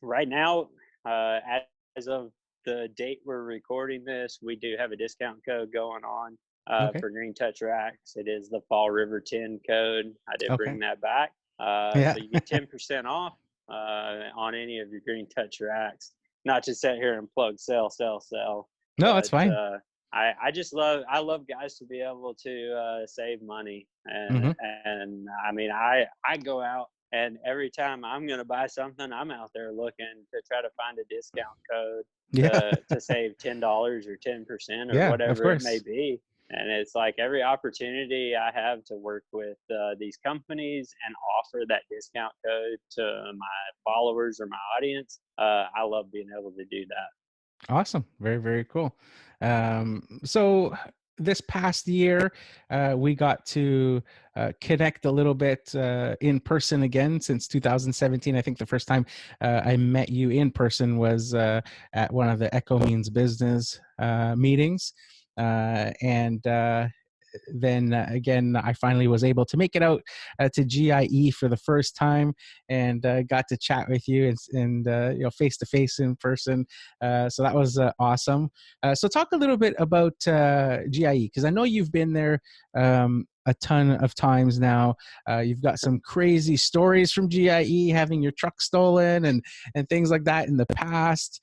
Right now, as of the date we're recording this, we do have a discount code going on Okay. for Green Touch racks. It is the Fall River 10 code. I did Okay. bring that back. Yeah. So you get 10% off on any of your Green Touch racks. Not to sit here and plug sell, sell, sell, No, that's but fine. I love guys to be able to save money, Hmm. and I mean I go out, and every time I'm going to buy something, I'm out there looking to try to find a discount code Yeah. to save $10 or 10% or Yeah, of whatever it may course. be. And it's like every opportunity I have to work with these companies and offer that discount code to my followers or my audience, I love being able to do that. Awesome. Very, very cool. So this past year, we got to connect a little bit in person again since 2017. I think the first time I met you in person was at one of the Echo Means Business meetings. And then again, I finally was able to make it out to GIE for the first time, and got to chat with you and face to face in person. So that was awesome. So talk a little bit about GIE, because I know you've been there a ton of times now. You've got some crazy stories from GIE, having your truck stolen and things like that in the past,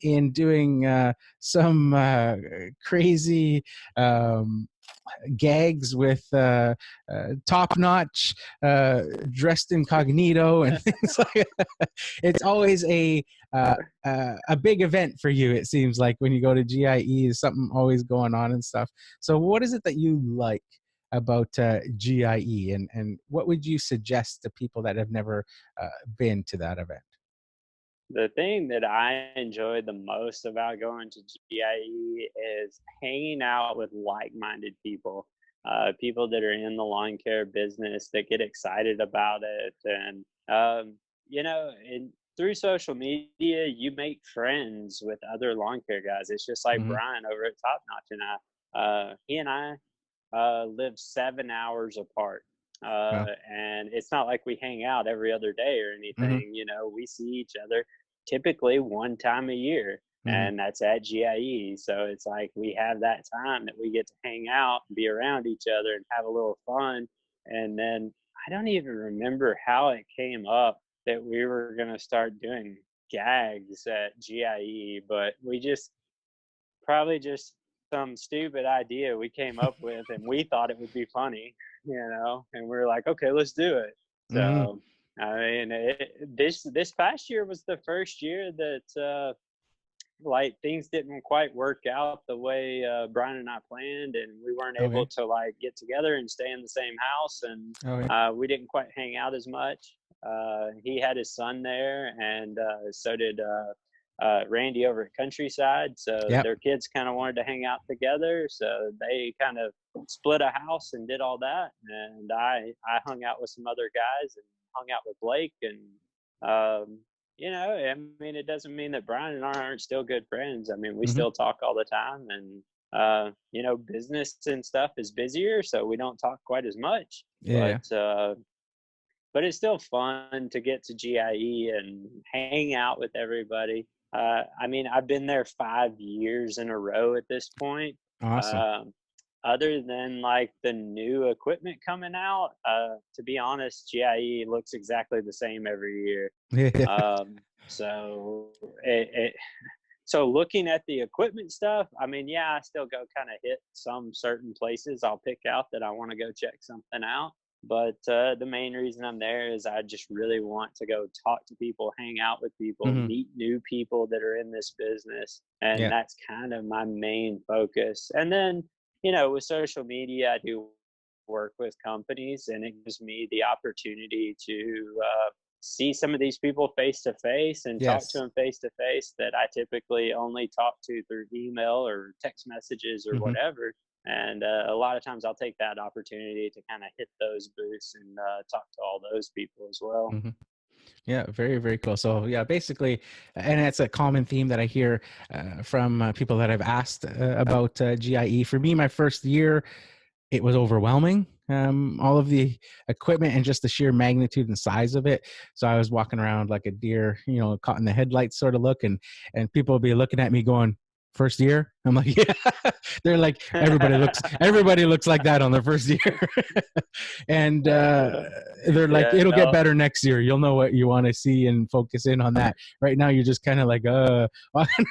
in doing some crazy gags with top notch, dressed incognito, and things like that. It's always a big event for you. It seems like when you go to GIE, is something always going on and stuff. So, what is it that you like about GIE, and what would you suggest to people that have never been to that event? The thing that I enjoy the most about going to GIE is hanging out with like-minded people, people that are in the lawn care business that get excited about it, and through social media, you make friends with other lawn care guys. It's just like Hmm. Brian over at Top Notch and I. He and I live 7 hours apart. Well. And it's not like we hang out every other day or Hmm. anything. We see each other typically one time a year, Hmm. and that's at GIE. So it's like we have that time that we get to hang out, be around each other, and have a little fun. And then I don't even remember how it came up that we were going to start doing gags at GIE, but we just probably just some stupid idea we came up with, and we thought it would be funny, and we were like, okay, let's do it. Hmm. So, I mean, this past year was the first year that like things didn't quite work out the way Brian and I planned, and we weren't able Okay. to like get together and stay in the same house, and Okay. we didn't quite hang out as much. He had his son there, and so did Randy over at Countryside. So Yep. their kids kind of wanted to hang out together, so they kind of split a house and did all that. And I hung out with some other guys and hung out with Blake, and I mean, it doesn't mean that Brian and I aren't still good friends. I mean, we Hmm. still talk all the time, and business and stuff is busier, so we don't talk quite as much. Yeah. But it's still fun to get to GIE and hang out with everybody. I mean, I've been there 5 years in a row at this point. Awesome. Um, other than like the new equipment coming out, to be honest, GIE looks exactly the same every year. Yeah. So so looking at the equipment stuff, I mean, yeah, I still go kind of hit some certain places I'll pick out that I want to go check something out. But the main reason I'm there is I just really want to go talk to people, hang out with people, Hmm. meet new people that are in this business. And Yeah. that's kind of my main focus. And then, with social media, I do work with companies, and it gives me the opportunity to see some of these people face to face and talk to Yes. them face to face that I typically only talk to through email or text messages or Hmm. whatever. And a lot of times I'll take that opportunity to kind of hit those booths and talk to all those people as well. Hmm. Yeah, very, very cool. So yeah, basically, and it's a common theme that I hear from people that I've asked about GIE. For me, my first year, it was overwhelming. All of the equipment and just the sheer magnitude and size of it. So I was walking around like a deer, caught in the headlights sort of look, and people would be looking at me going, "First year?" I'm like, "Yeah." They're like, everybody looks like that on their first year." And they're like, Yeah, "It'll get better next year. You'll know what you want to see and focus in on that. Right now, you're just kind of like walking,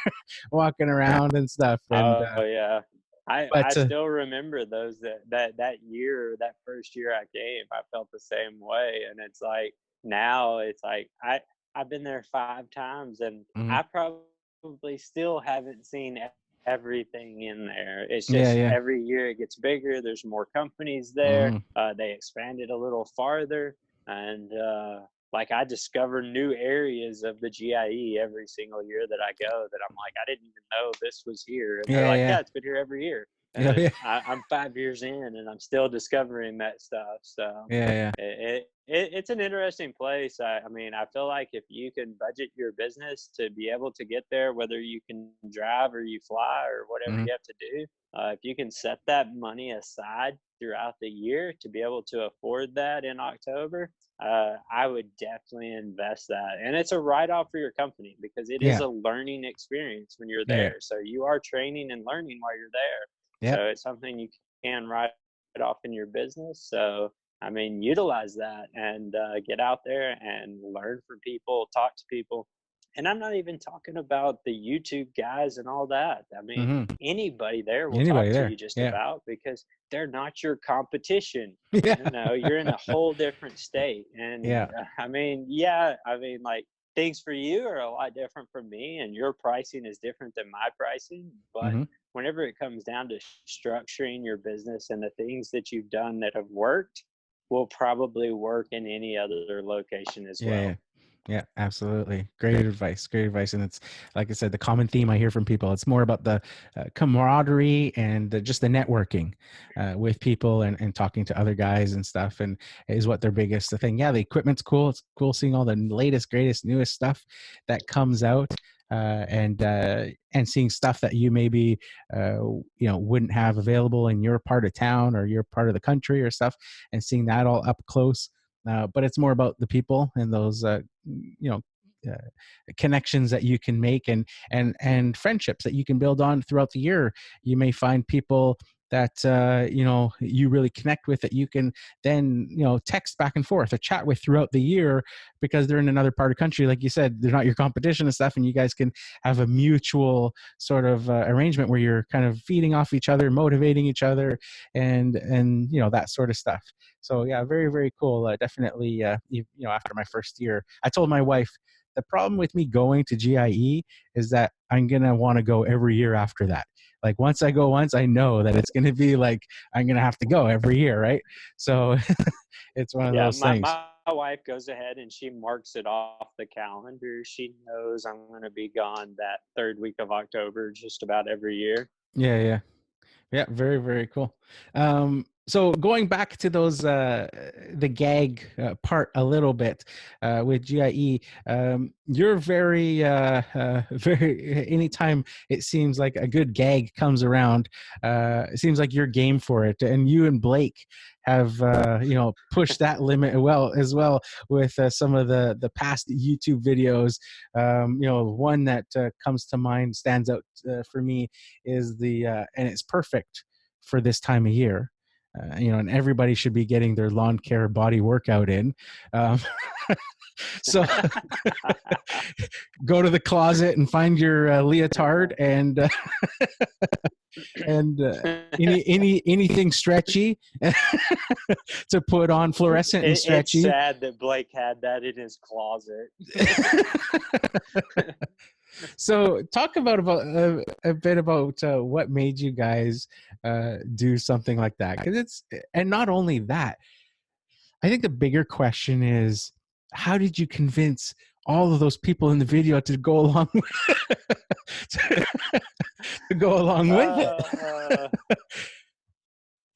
walking around and stuff." And oh yeah. I but still remember those that year, that first year I came, I felt the same way. And it's like now it's like I've been there 5 times and mhm. I probably still haven't seen everything in there. It's Yeah, just yeah. every year it gets bigger, there's more companies there. Hmm. They expanded a little farther, and like I discover new areas of the GIE every single year that I go that I'm like, I didn't even know this was here. And they're Yeah, like, yeah. yeah, it's been here every year. Yeah, And yeah. I'm 5 years in and I'm still discovering that stuff. So Yeah, yeah. it's an interesting place. I mean, I feel like if you can budget your business to be able to get there, whether you can drive or you fly or whatever Mhm. you have to do, if you can set that money aside throughout the year to be able to afford that in October, I would definitely invest that. And it's a write off for your company because it is Yeah. a learning experience when you're Yeah, yeah. there. So you are training and learning while you're there. Yeah. So it's something you can write off in your business. So, I mean, utilize that and get out there and learn from people, talk to people. And I'm not even talking about the YouTube guys and all that. I mean, Mhm. anybody there will talk Anybody to there. you just Yeah. about because they're not your competition. Yeah. You're in a whole different state. And Yeah. I mean, yeah, I mean, like things for you are a lot different from me, and your pricing is different than my pricing. But Mhm. whenever it comes down to structuring your business and the things that you've done that have worked, will probably work in any other location as Yeah, yeah. well. Yeah, absolutely. Great advice. Great advice. And it's like I said, the common theme I hear from people. It's more about the camaraderie and just the networking with people and talking to other guys and stuff. And is what their biggest thing. Yeah, the equipment's cool. It's cool seeing all the latest, greatest, newest stuff that comes out. And seeing stuff that you maybe wouldn't have available in your part of town or your part of the country or stuff, and seeing that all up close. But it's more about the people and those you know uh, connections that you can make, and friendships that you can build on throughout the year. You may find people that you really connect with, that you can then text back and forth or chat with throughout the year, because they're in another part of the country, like you said, they're not your competition and stuff, and you guys can have a mutual sort of arrangement where you're kind of feeding off each other, motivating each other, and that sort of stuff. So yeah, very, very cool. Definitely, after my first year, I told my wife, the problem with me going to GIE is that I'm gonna want to go every year after that. Like once I go once, I know that it's gonna be like I'm gonna have to go every year, right? So it's one of Yeah, those things. my wife goes ahead and she marks it off the calendar. She knows I'm going to be gone that third week of October just about every year. Yeah, yeah. Yeah, very, very cool. So going back to those the gag part a little bit with GIE, you're very very anytime it seems like a good gag comes around, it seems like you're game for it, and you and Blake have pushed that limit well with some of the past YouTube videos. One that comes to mind, stands out for me, is the and it's perfect for this time of year. And everybody should be getting their lawn care body workout in. Um, so go to the closet and find your leotard and anything stretchy to put on, fluorescent and It's stretchy. sad that Blake had that in his closet. So talk about a bit about what made you guys do something like that, and not only that, I think the bigger question is, how did you convince all of those people in the video to go along to, to go along with it?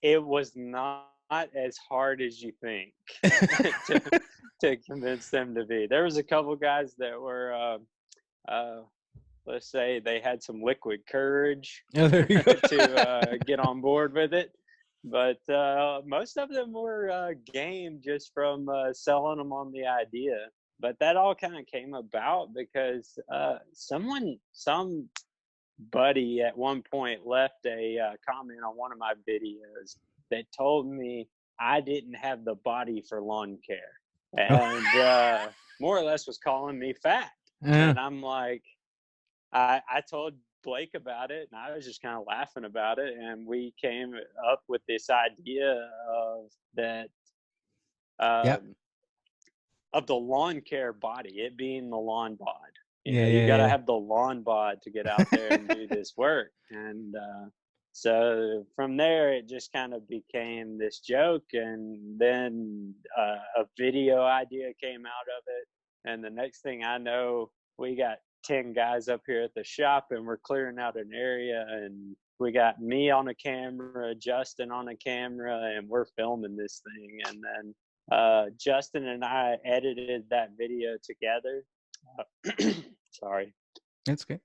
It was not as hard as you think to convince them to be. There was a couple guys that were, let's say, they had some liquid courage to get on board with it. But most of them were game just from selling them on the idea. But that all kind of came about because some buddy at one point left a comment on one of my videos that told me I didn't have the body for lawn care, and more or less was calling me fat. Yeah. And I'm like, I told Blake about it, and I was just kind of laughing about it, and we came up with this idea of that Yep. of the lawn care body, it being the lawn bod. You got to Yeah. have the lawn bod to get out there and do this work. And so from there, it just kind of became this joke. And then a video idea came out of it. And the next thing I know, we got 10 guys up here at the shop, and we're clearing out an area. And we got me on a camera, Justin on a camera, and we're filming this thing. And then Justin and I edited that video together. Sorry. That's good.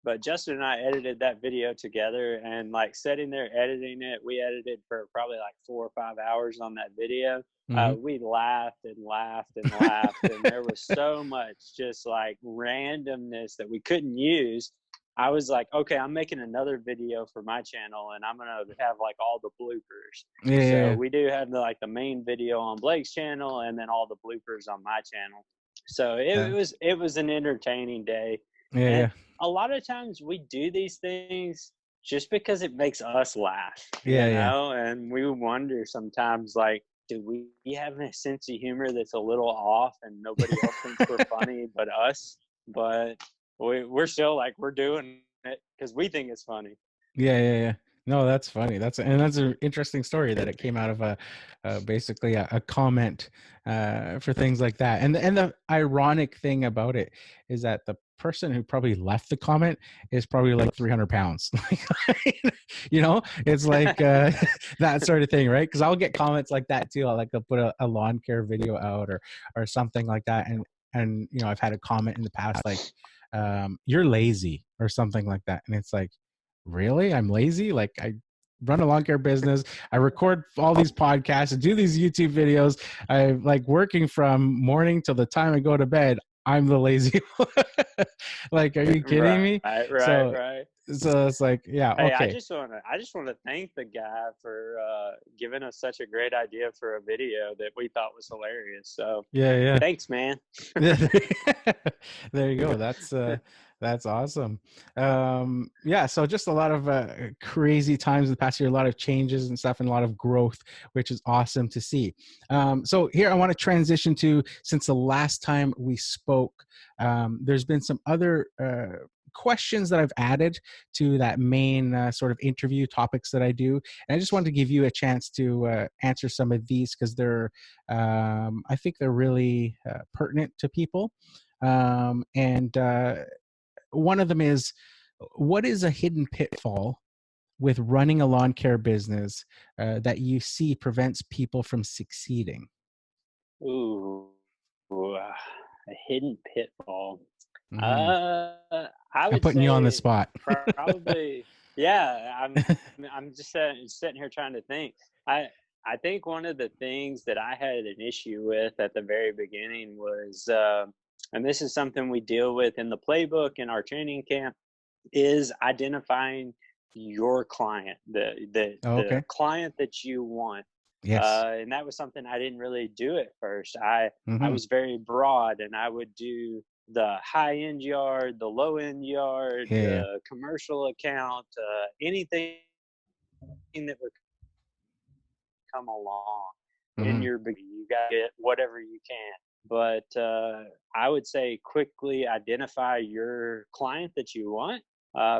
But Justin and I edited that video together, and like sitting there editing it, we edited for probably like 4 or 5 hours on that video. Mm-hmm. We laughed and laughed and laughed, and there was so much just like randomness that we couldn't use. I was like, okay, I'm making another video for my channel, and I'm gonna have like all the bloopers. Yeah. So we do have the main video on Blake's channel, and then all the bloopers on my channel. So it was an entertaining day. And a lot of times we do these things just because it makes us laugh, you know? And we wonder sometimes, like, do we have a sense of humor that's a little off and nobody else thinks we're funny but us? But we're still like, we're doing it because we think it's funny. Yeah. No, that's funny. That's an interesting story that it came out of basically a comment for things like that. And the ironic thing about it is that the person who probably left the comment is probably like 300 pounds. It's like that sort of thing, right? Because I'll get comments like that too. I'll put a lawn care video out or something like that, and I've had a comment in the past like, "You're lazy" or something like that, and it's like, really? I'm lazy? Like, I run a lawn care business. I record all these podcasts and do these YouTube videos. I'm like working from morning till the time I go to bed. I'm the lazy one. Like, are you kidding me? Right. So it's like, yeah, okay. Hey, I just want to thank the guy for giving us such a great idea for a video that we thought was hilarious. So yeah. Thanks, man. There you go. That's awesome. So just a lot of crazy times in the past year, a lot of changes and stuff, and a lot of growth, which is awesome to see. So here I want to transition to, since the last time we spoke, there's been some other questions that I've added to that main sort of interview topics that I do. And I just wanted to give you a chance to answer some of these because I think they're really pertinent to people. And one of them is, what is a hidden pitfall with running a lawn care business that you see prevents people from succeeding? Ooh, a hidden pitfall. Mm-hmm. I would I'm putting you on the spot. Probably, yeah. I'm just sitting here trying to think. I think one of the things that I had an issue with at the very beginning was, and this is something we deal with in the playbook in our training camp, is identifying your client, Oh, the okay. client that you want. Yes. And that was something I didn't really do at first. I Mm-hmm. was very broad, and I would do the high end yard, the low end yard, Yeah, yeah. the commercial account, anything that would come along in Mm-hmm. your beginning. You got to get whatever you can. But I would say quickly identify your client that you want.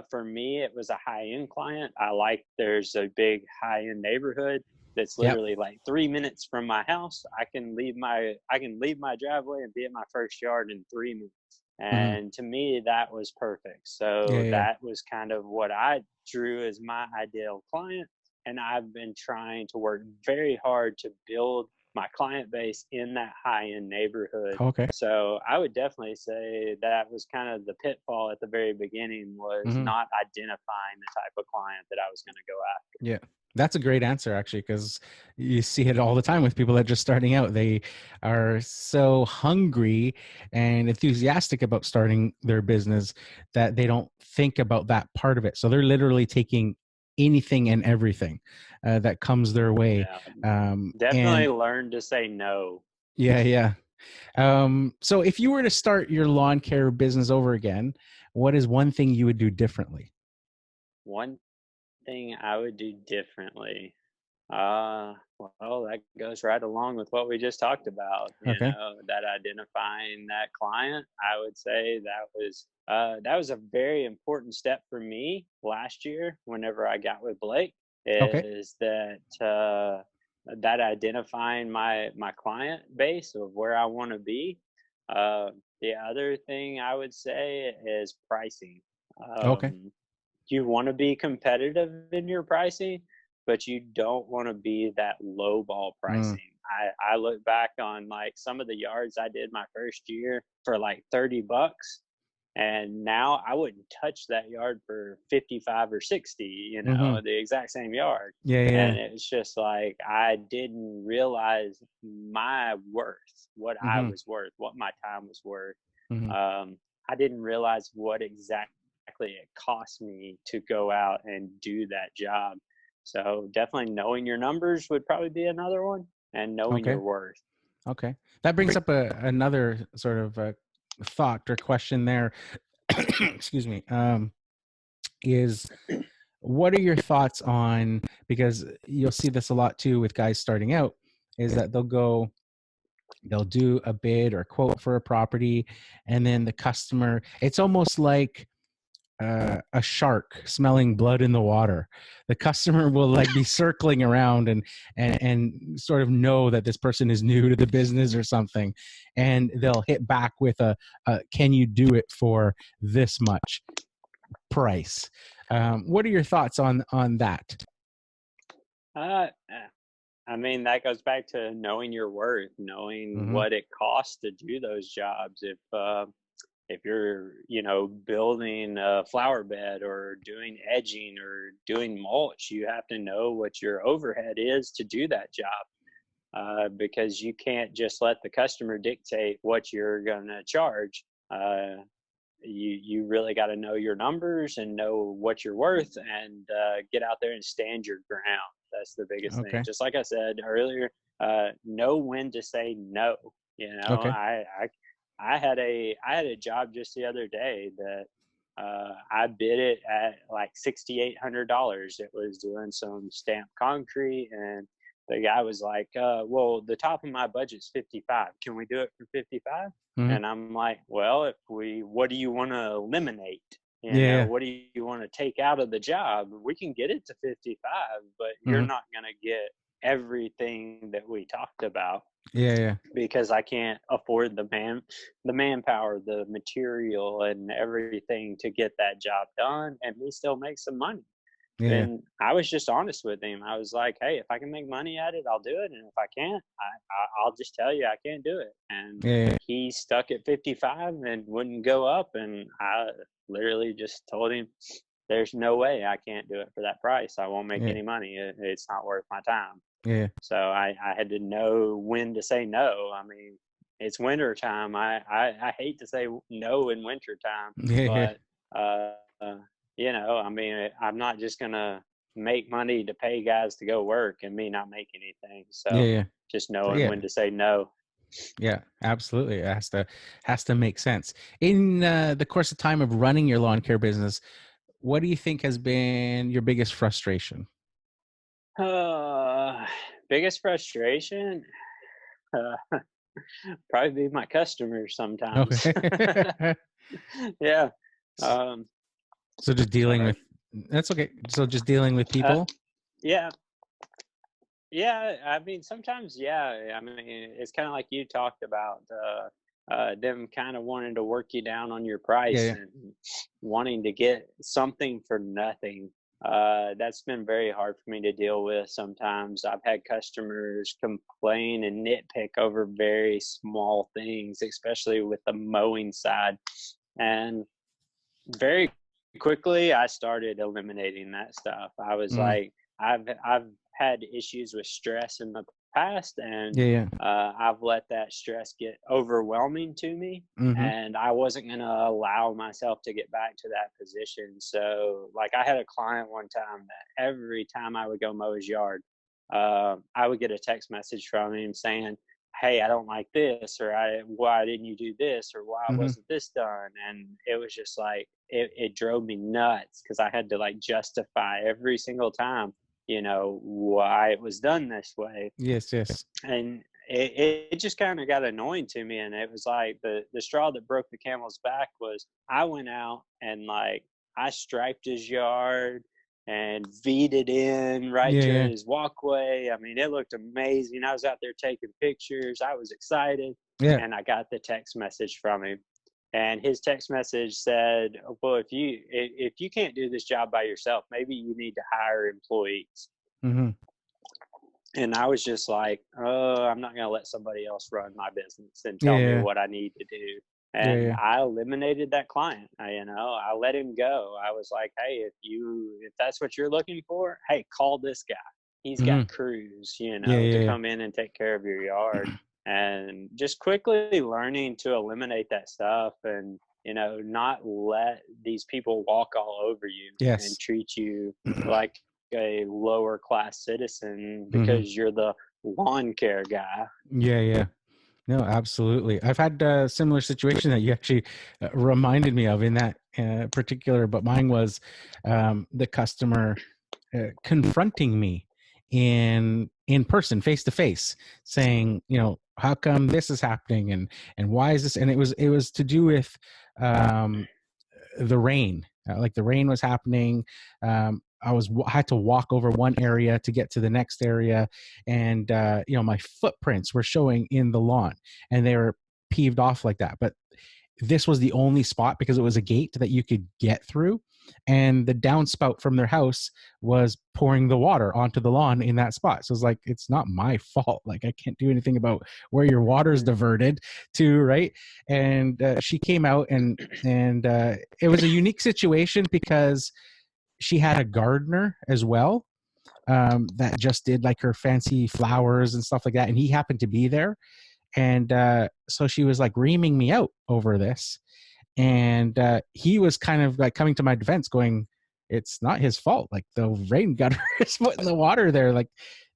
For me, it was a high end client. I like there's a big high end neighborhood that's Yep. literally like 3 minutes from my house. I can leave my driveway and be at my first yard in 3 minutes. Mm-hmm. And to me, that was perfect. Yeah, So yeah. that was kind of what I drew as my ideal client. And I've been trying to work very hard to build my client base in that high end neighborhood. Okay. So I would definitely say that was kind of the pitfall at the very beginning, was Mm-hmm. not identifying the type of client that I was going to go after. Yeah. That's a great answer, actually, because you see it all the time with people that are just starting out. They are so hungry and enthusiastic about starting their business that they don't think about that part of it. So they're literally taking anything and everything that comes their way. Yeah, definitely And learn to say no. yeah, yeah. So if you were to start your lawn care business over again, what is one thing you would do differently? One thing I would do differently. Well, that goes right along with what we just talked about. Okay. That identifying that client. I would say that was a very important step for me last year. Whenever I got with Blake, Okay. is that identifying my client base of where I want to be. Uh, the other thing I would say is pricing. Okay. Um, you want to be competitive in your pricing, but you don't want to be that low ball Mm, pricing. I look back on like some of the yards I did my first year for like $30, and now I wouldn't touch that yard for 55 or 60, mhm. the exact same yard. Yeah, And yeah. it's just like I didn't realize my worth, what I Mhm, was worth, what my time was worth. mhm. um, I didn't realize what exactly it cost me to go out and do that job. So definitely knowing your numbers would probably be another one, and knowing Okay, your worth. okay. That brings up another sort of thought or question there. Excuse me. Is what are your thoughts on, because you'll see this a lot too with guys starting out, is that they'll do a bid or quote for a property, and then the customer, it's almost like a shark smelling blood in the water. The customer will like be circling around and sort of know that this person is new to the business or something, and they'll hit back with a can you do it for this much price? What are your thoughts on that? I mean, that goes back to knowing your worth, knowing Mm-hmm. what it costs to do those jobs. If you're, building a flower bed or doing edging or doing mulch, you have to know what your overhead is to do that job. Because you can't just let the customer dictate what you're going to charge. You really got to know your numbers and know what you're worth, and get out there and stand your ground. That's the biggest thing. Okay. Just like I said earlier, know when to say no. You know, Okay. I had a job just the other day that I bid it at like $6,800. It was doing some stamped concrete, and the guy was like, "Well, the top of my budget's 55. Can we do it for 55?" Mm-hmm. And I'm like, "Well, what do you want to eliminate? Yeah, yeah. What do you want to take out of the job? We can get it to 55, but you're Mm-hmm. not going to get everything that we talked about, Yeah, yeah. because I can't afford the manpower, the material, and everything to get that job done, and me still make some money." Yeah, yeah. And I was just honest with him. I was like, "Hey, if I can make money at it, I'll do it, and if I can't, I'll just tell you I can't do it." And Yeah, yeah. he stuck at 55 and wouldn't go up, and I literally just told him, "There's no way I can't do it for that price. I won't make Yeah, any money. It's not worth my time." yeah. So I had to know when to say no. I mean, it's winter time. I hate to say no in winter time, Yeah, yeah. but uh, I mean, I'm not just gonna make money to pay guys to go work and me not make anything. Yeah, So yeah. just So knowing yeah, when to say no. yeah, absolutely. It has to make sense. In the course of time of running your lawn care business, what do you think has been your biggest frustration? Uh, Biggest frustration, uh, probably be my customers sometimes. Okay. Yeah. Um, So just dealing Sorry. with that's okay. So just dealing with Uh, people. yeah. Yeah, I mean, sometimes, yeah. I mean, it's kind of like you talked about, them kind of wanting to work you down on your Yeah, price yeah. and wanting to get something for nothing. That's been very hard for me to deal with. Sometimes I've had customers complain and nitpick over very small things, especially with the mowing side. And very quickly, I started eliminating that stuff. I was Mm, like, I've had issues with stress in the past, and yeah, yeah. I've let that stress get overwhelming to me, Mm-hmm. and I wasn't going to allow myself to get back to that position. So, like, I had a client one time that every time I would go mow his yard, I would get a text message from him saying, "Hey, I don't like this," or "Why didn't you do this?" or "Why Mm-hmm. wasn't this done?" And it was just like it drove me nuts because I had to like justify every single time, why it was done this way. Yes, yes. And it just kind of got annoying to me, and it was like the straw that broke the camel's back was I went out and like I striped his yard and V'd it in right Yeah, to yeah. his walkway. I mean, it looked amazing. I was out there taking pictures. I was excited, Yeah. and I got the text message from him, and his text message said, "Well, if you can't do this job by yourself, maybe you need to hire employees." Mm-hmm. And I was just like, "Oh, I'm not going to let somebody else run my business and Yeah, tell me yeah. what I need to do." Yeah, And yeah. I eliminated that client. I let him go. I was like, "Hey, if that's what you're looking for, hey, call this guy. He's got Mm-hmm. crews, Yeah, to yeah, come in and take care of your yard." And just quickly learning to eliminate that stuff and, not let these people walk all over you yeah. and Yes. treat you like a lower class citizen Mm-hmm. because you're the lawn care guy. Yeah, yeah. No, absolutely. I've had a similar situation that you actually reminded me of in that particular, but mine was the customer confronting me in person, face to face, saying, how come this is happening, and why is this? And it was to do with um, the rain. Like the rain was happening. Had to walk over one area to get to the next area, and my footprints were showing in the lawn, and they were peeved off like that. But this was the only spot because it was a gate that you could get through, and the downspout from their house was pouring the water onto the lawn in that spot. So it's like, it's not my fault. Like, I can't do anything about where your water is diverted to, right? And she came out, and it was a unique situation because she had a gardener as well, that just did like her fancy flowers and stuff like that, and he happened to be there. And so she was like reaming me out over this, and he was kind of like coming to my defense, going, it's not his fault, like the rain gutter is put in the water there, like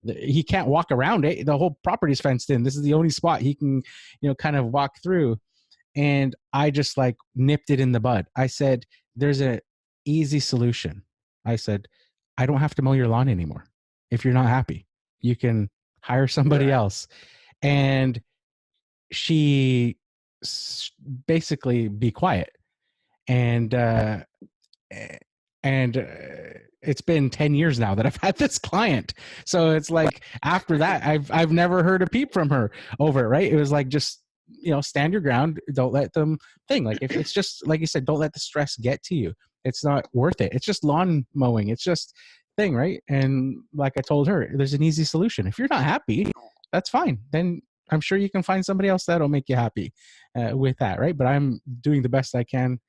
he can't walk around it, the whole property's fenced in, this is the only spot he can kind of walk through. And I just like nipped it in the bud. I said, there's a easy solution. I said, I don't have to mow your lawn anymore. If you're not happy, you can hire somebody Right. else. And she basically be quiet. And and it's been 10 years now that I've had this client. So it's like, after that, I've never heard a peep from her over it, right? It was like, just stand your ground, don't let them thing, like, if it's just like you said, don't let the stress get to you. It's not worth it. It's just lawn mowing, it's just thing, right? And like I told her, there's an easy solution. If you're not happy, that's fine, then I'm sure you can find somebody else that'll make you happy with that, right? But I'm doing the best I can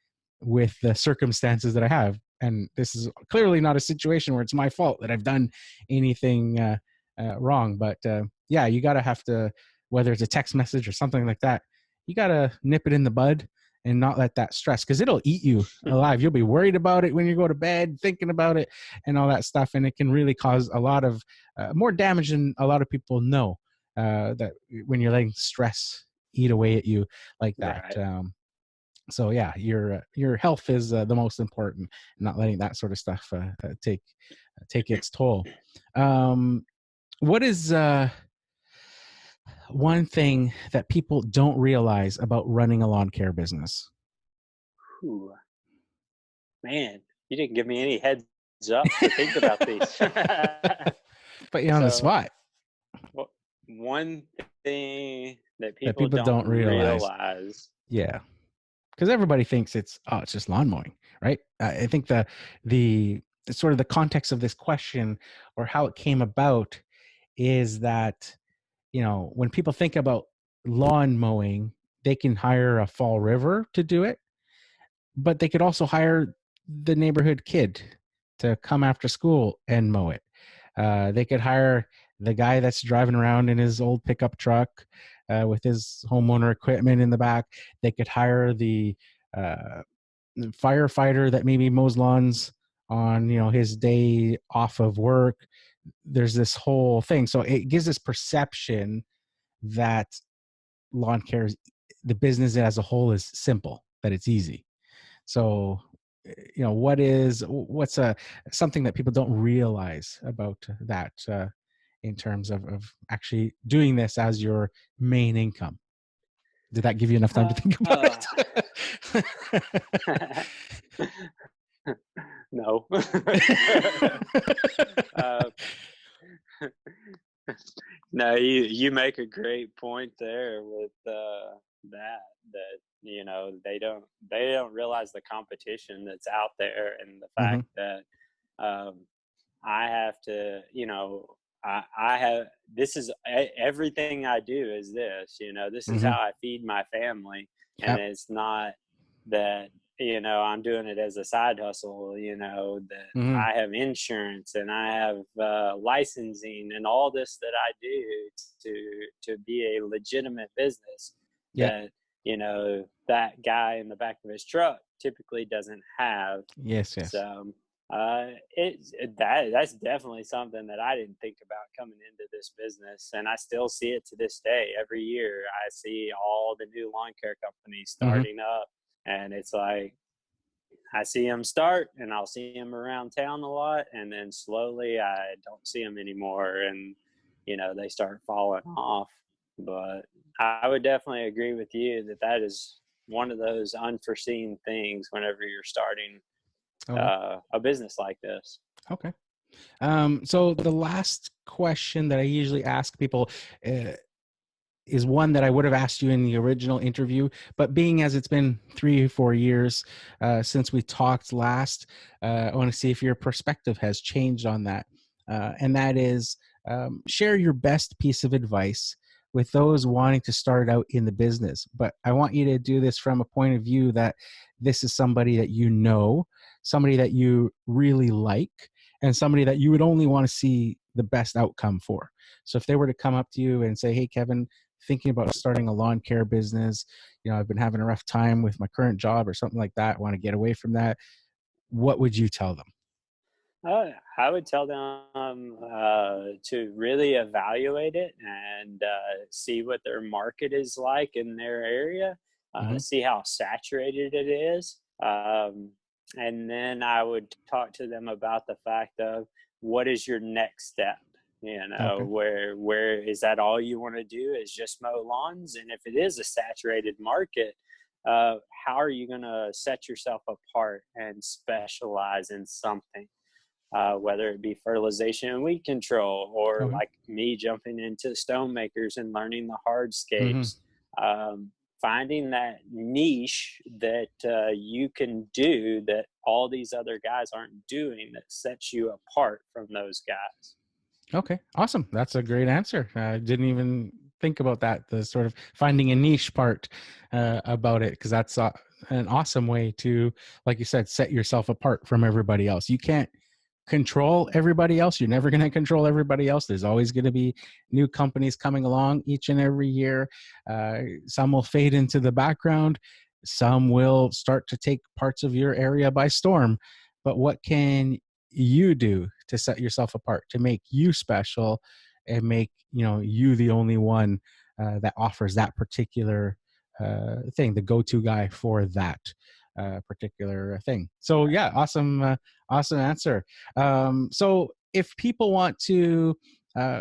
with the circumstances that I have. And this is clearly not a situation where it's my fault that I've done anything wrong. But yeah, you got to have to, whether it's a text message or something like that, you got to nip it in the bud and not let that stress, because it'll eat you alive. You'll be worried about it when you go to bed, thinking about it and all that stuff. And it can really cause a lot of more damage than a lot of people know, that when you're letting stress eat away at you like that. Right. So yeah, your health is the most important, not letting that sort of stuff take its toll. What is one thing that people don't realize about running a lawn care business? Ooh, man, you didn't give me any heads up to think about these. Put you on the So, spot. wh- one thing that That people people don't don't realize. realize. Yeah, because everybody thinks it's just lawn mowing, right? I think the sort of the context of this question, or how it came about, is that, when people think about lawn mowing, they can hire a Fall River to do it, but they could also hire the neighborhood kid to come after school and mow it. They could hire the guy that's driving around in his old pickup truck with his homeowner equipment in the back. They could hire uh, the firefighter that maybe mows lawns on his day off of work. There's this whole thing, so it gives this perception that lawn care is, the business as a whole, is simple, that it's easy. So, what's something that people don't realize about that, in terms of actually doing this as your main income? Did that give you enough time to think about Uh, it? no. uh, no, you make a great point there with that they don't realize the competition that's out there, and the Hmm. fact that um, I have to, I have, this is everything I do is this, this is Hmm. how I feed my family. And Yep. it's not that, I'm doing it as a side hustle, that Hmm. I have insurance and I have licensing and all this that I do to be a legitimate business Yep. that, that guy in the back of his truck typically doesn't have. Yes. Yes. So that's definitely something that I didn't think about coming into this business, and I still see it to this day. Every year, I see all the new lawn care companies Hmm. starting up, and it's like I see them start, and I'll see them around town a lot, and then slowly I don't see them anymore, and they start falling off. But I would definitely agree with you that that is one of those unforeseen things whenever you're starting Okay. a business like this. Okay. So the last question that I usually ask people, uh, is one that I would have asked you in the original interview, but being as it's been 3 or 4 years since we talked last, I want to see if your perspective has changed on that. And that is, share your best piece of advice with those wanting to start out in the business. But I want you to do this from a point of view that this is somebody that somebody that you really like, and somebody that you would only want to see the best outcome for. So if they were to come up to you and say, "Hey, Kevin, thinking about starting a lawn care business. I've been having a rough time with my current job," or something like that, want to get away from that, what would you tell them? I would tell them to really evaluate it and see what their market is like in their area, Hmm. see how saturated it is. And then I would talk to them about the fact of what is your next step. Okay. Where is that all you want to do is just mow lawns? And if it is a saturated market, how are you going to set yourself apart and specialize in something? Whether it be fertilization and weed control, or Okay. like me jumping into stone makers and learning the Hmm. hardscapes, um, finding that niche that you can do that all these other guys aren't doing, that sets you apart from those guys. Okay. Awesome. That's a great answer. I didn't even think about that, the sort of finding a niche part about it, because that's an awesome way to, like you said, set yourself apart from everybody else. You can't control everybody else. You're never going to control everybody else. There's always going to be new companies coming along each and every year. Some will fade into the background. Some will start to take parts of your area by storm. But what can you do to set yourself apart, to make you special, and make you the only one that offers that particular thing, the go-to guy for that particular thing? So Right. yeah, awesome answer. So if people want to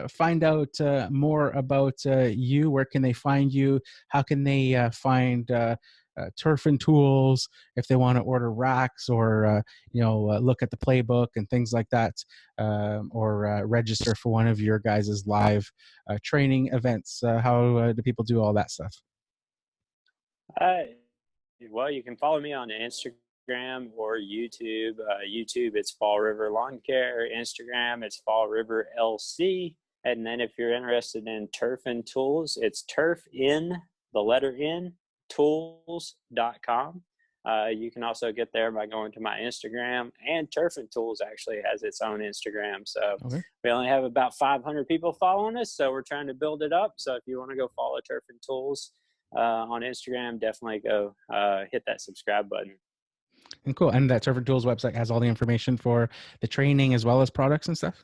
find out more about you, where can they find you? How can they find turf and tools if they want to order racks, or look at the playbook and things like that, or register for one of your guys' live training events? How do people do all that stuff? Uh, well, you can follow me on Instagram or YouTube. YouTube, it's Fall River Lawn Care. Instagram, it's Fall River LC. And then if you're interested in turf and tools, it's turf in the letter N tools.com. You can also get there by going to my Instagram, and Turf and Tools actually has its own Instagram. So Okay. we only have about 500 people following us, so we're trying to build it up. So if you want to go follow Turf and Tools on Instagram, definitely go hit that subscribe button. And cool. And that Turf and Tools website has all the information for the training as well as products and stuff.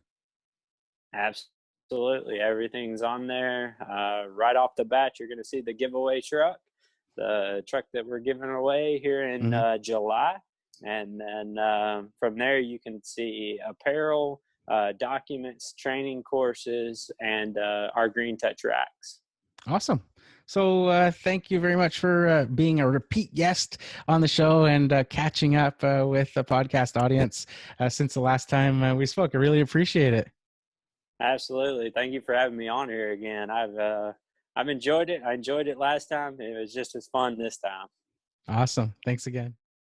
Absolutely, everything's on there. Right off the bat, you're going to see the giveaway truck, the truck that we're giving away here in Hmm. July. And then from there, you can see apparel, documents, training courses, and our Green Touch racks. Awesome. So thank you very much for being a repeat guest on the show, and catching up with the podcast audience since the last time we spoke. I really appreciate it. Absolutely. Thank you for having me on here again. I've enjoyed it. I enjoyed it last time. It was just as fun this time. Awesome. Thanks again.